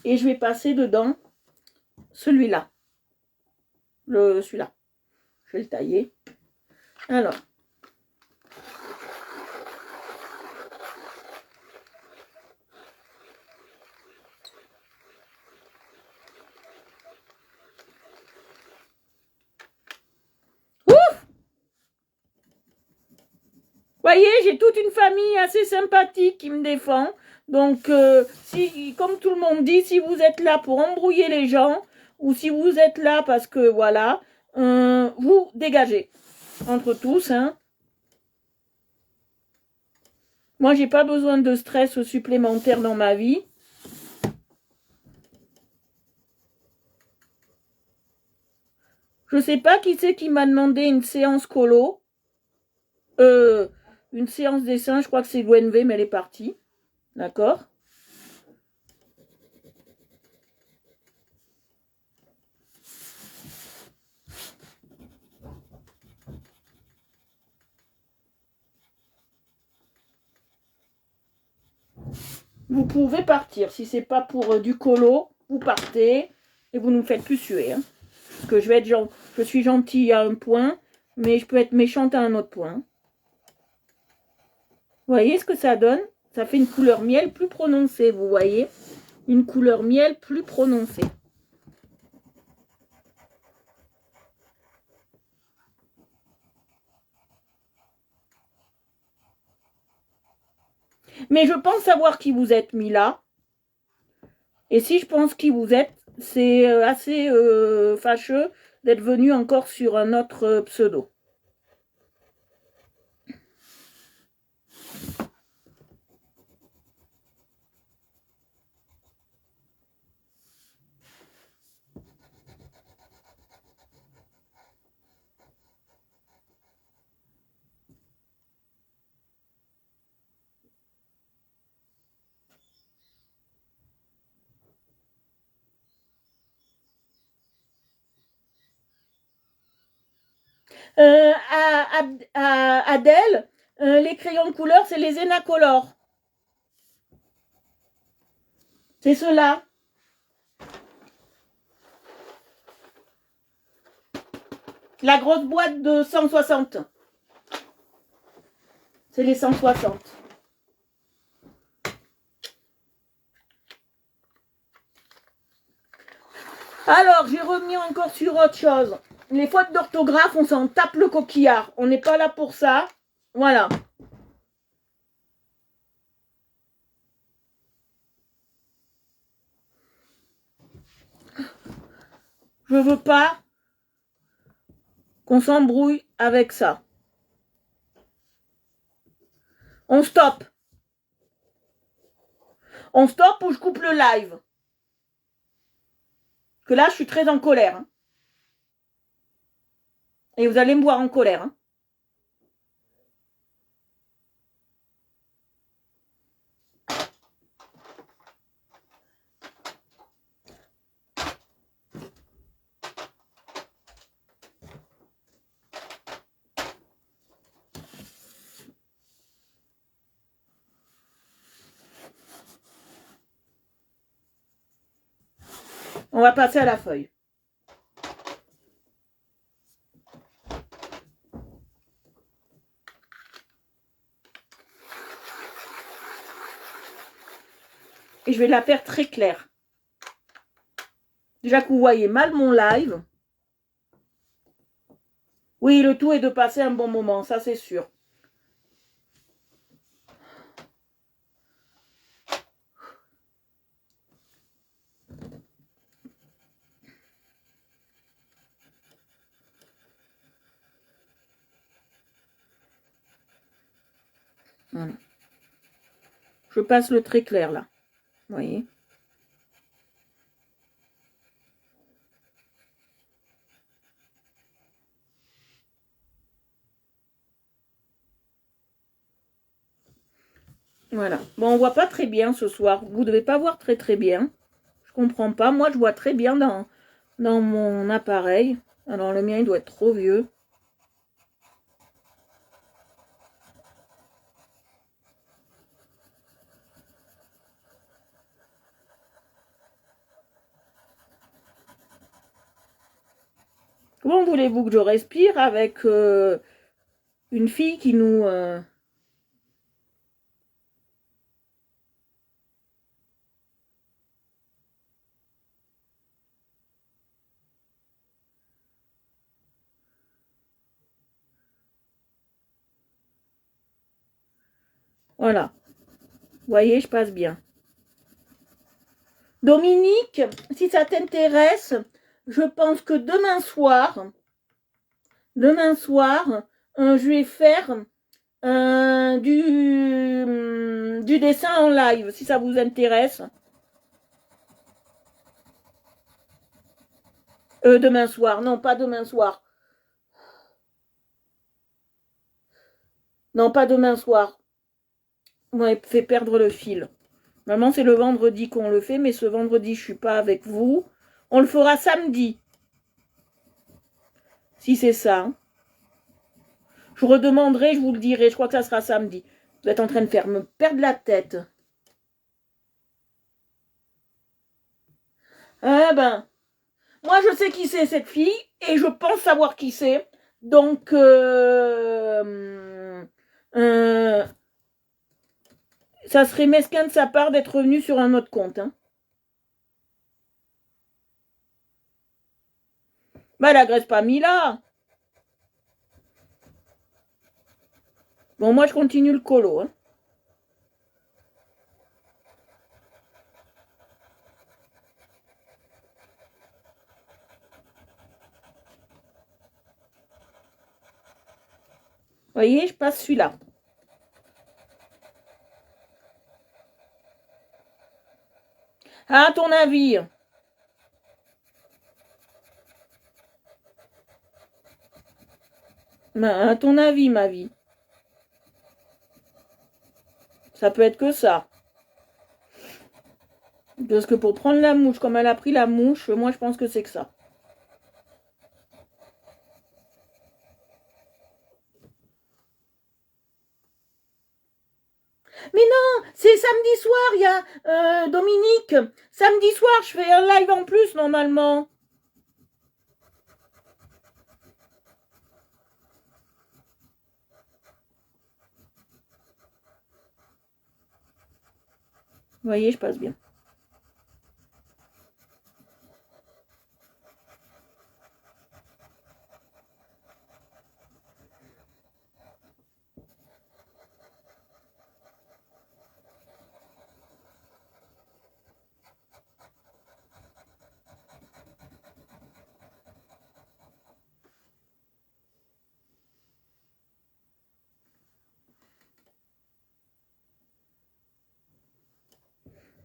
S2: Et je vais passer dedans celui-là. Celui-là. Je vais le tailler. Alors. Ouf! Voyez, j'ai toute une famille assez sympathique qui me défend. Donc, si, comme tout le monde dit, si vous êtes là pour embrouiller les gens, ou si vous êtes là parce que, voilà, vous dégagez. Entre tous, hein. Moi, j'ai pas besoin de stress supplémentaire dans ma vie. Je sais pas qui c'est qui m'a demandé une séance colo. Une séance dessin, je crois que c'est l'ONV, mais elle est partie. D'accord? Vous pouvez partir. Si c'est pas pour du colo, vous partez et vous ne me faites plus suer. Hein. Parce que je suis gentille à un point, mais je peux être méchante à un autre point. Vous voyez ce que ça donne? Ça fait une couleur miel plus prononcée, vous voyez? Une couleur miel plus prononcée. Mais je pense savoir qui vous êtes, Mila. Et si je pense qui vous êtes, c'est assez fâcheux d'être venu encore sur un autre pseudo. Adèle, les crayons de couleur, c'est les Enacolor. C'est ceux-là. La grosse boîte de 160. C'est les 160. Alors, j'ai remis encore sur autre chose. Les fautes d'orthographe, on s'en tape le coquillard. On n'est pas là pour ça. Voilà. Je veux pas qu'on s'embrouille avec ça. On stoppe. On stoppe ou je coupe le live. que là, je suis très en colère. Hein. Et vous allez me voir en colère. Hein. On va passer à la feuille. Et je vais la faire très claire. Déjà que vous voyez mal mon live. Oui, le tout est de passer un bon moment, ça c'est sûr. Voilà. Je passe le très clair là. Vous voyez. Voilà. Bon, on voit pas très bien ce soir. Vous devez pas voir très très bien. Je comprends pas. Moi, je vois très bien dans mon appareil. Alors, le mien, il doit être trop vieux. Comment voulez-vous que je respire avec une fille qui nous... Voilà. Vous voyez, je passe bien. Dominique, si ça t'intéresse, je pense que demain soir, je vais faire du dessin en live, si ça vous intéresse. Demain soir, non, pas demain soir. Non, pas demain soir. Vous m'avez fait perdre le fil. Normalement, c'est le vendredi qu'on le fait, mais ce vendredi, je suis pas avec vous. On le fera samedi. Si c'est ça. Je redemanderai, je vous le dirai. Je crois que ça sera samedi. Vous êtes en train de faire me perdre la tête. Ah ben, moi je sais qui c'est cette fille et je pense savoir qui c'est. Donc, ça serait mesquin de sa part d'être revenu sur un autre compte. Hein. Bah, elle agresse pas Mila. Bon, moi je continue le colo. Hein. Vous voyez, je passe celui-là. À ton avis. À ton avis, ma vie. Ça peut être que ça. Parce que pour prendre la mouche, comme elle a pris la mouche, moi je pense que c'est que ça. Mais non, c'est samedi soir, il y a Dominique. Samedi soir, je fais un live en plus normalement. Vous voyez, je passe bien.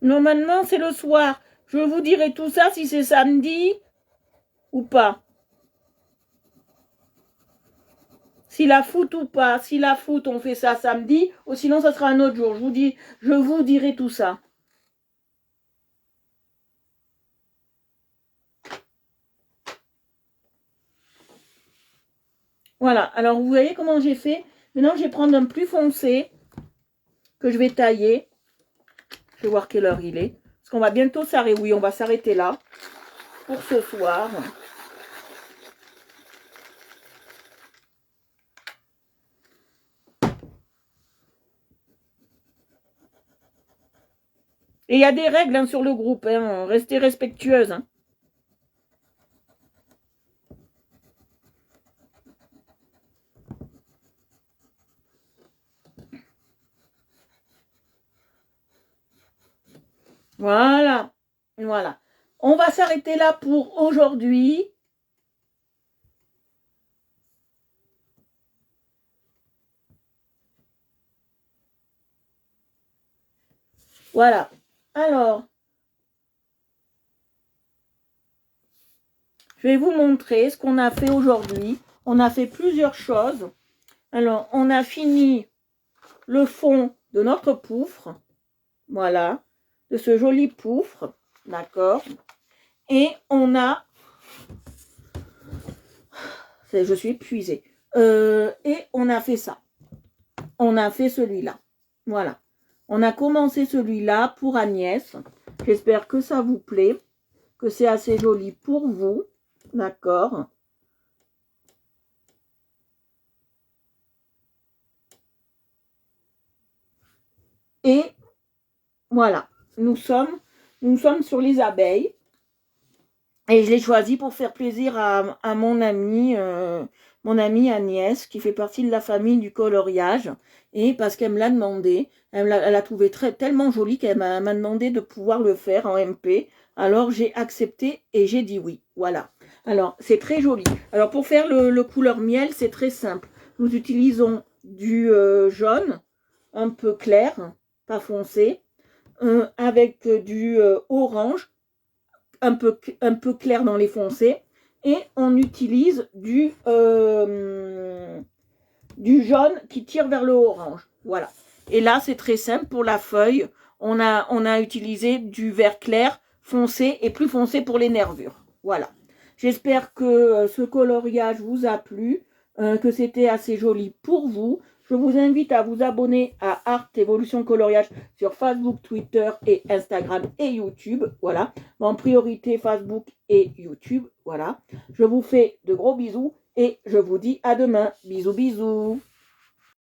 S2: Normalement, c'est le soir. Je vous dirai tout ça si c'est samedi ou pas. Si la foot ou pas. Si la foot, on fait ça samedi, ou sinon ça sera un autre jour. Je vous dirai tout ça. Voilà, alors vous voyez comment j'ai fait. Maintenant, je vais prendre un plus foncé que je vais tailler. Je vais voir quelle heure il est. Parce qu'on va bientôt s'arrêter. Oui, on va s'arrêter là pour ce soir. Et il y a des règles hein, sur le groupe. Hein. Restez respectueuses. Hein. Voilà. Voilà. On va s'arrêter là pour aujourd'hui. Voilà. Alors, je vais vous montrer ce qu'on a fait aujourd'hui. On a fait plusieurs choses. Alors, on a fini le fond de notre pouffre. Voilà. De ce joli pouffre. D'accord. Et on a... Je suis épuisée. Et on a fait ça. On a fait celui-là. Voilà. On a commencé celui-là pour Agnès. J'espère que ça vous plaît. Que c'est assez joli pour vous. D'accord. Et voilà. Nous sommes sur les abeilles. Et je l'ai choisi pour faire plaisir à mon amie Agnès, qui fait partie de la famille du coloriage. Et parce qu'elle me l'a demandé, elle a trouvé tellement joli qu'elle m'a demandé de pouvoir le faire en MP. Alors j'ai accepté et j'ai dit oui. Voilà. Alors c'est très joli. Alors pour faire le couleur miel, c'est très simple. Nous utilisons du jaune, un peu clair, pas foncé, avec du orange, un peu clair dans les foncés, et on utilise du jaune qui tire vers le orange. Voilà. Et là, c'est très simple. Pour la feuille, on a utilisé du vert clair foncé et plus foncé pour les nervures. Voilà. J'espère que ce coloriage vous a plu, que c'était assez joli pour vous. Je vous invite à vous abonner à Art Evolution Coloriage sur Facebook, Twitter et Instagram et YouTube. Voilà. En priorité Facebook et YouTube. Voilà. Je vous fais de gros bisous et je vous dis à demain. Bisous, bisous.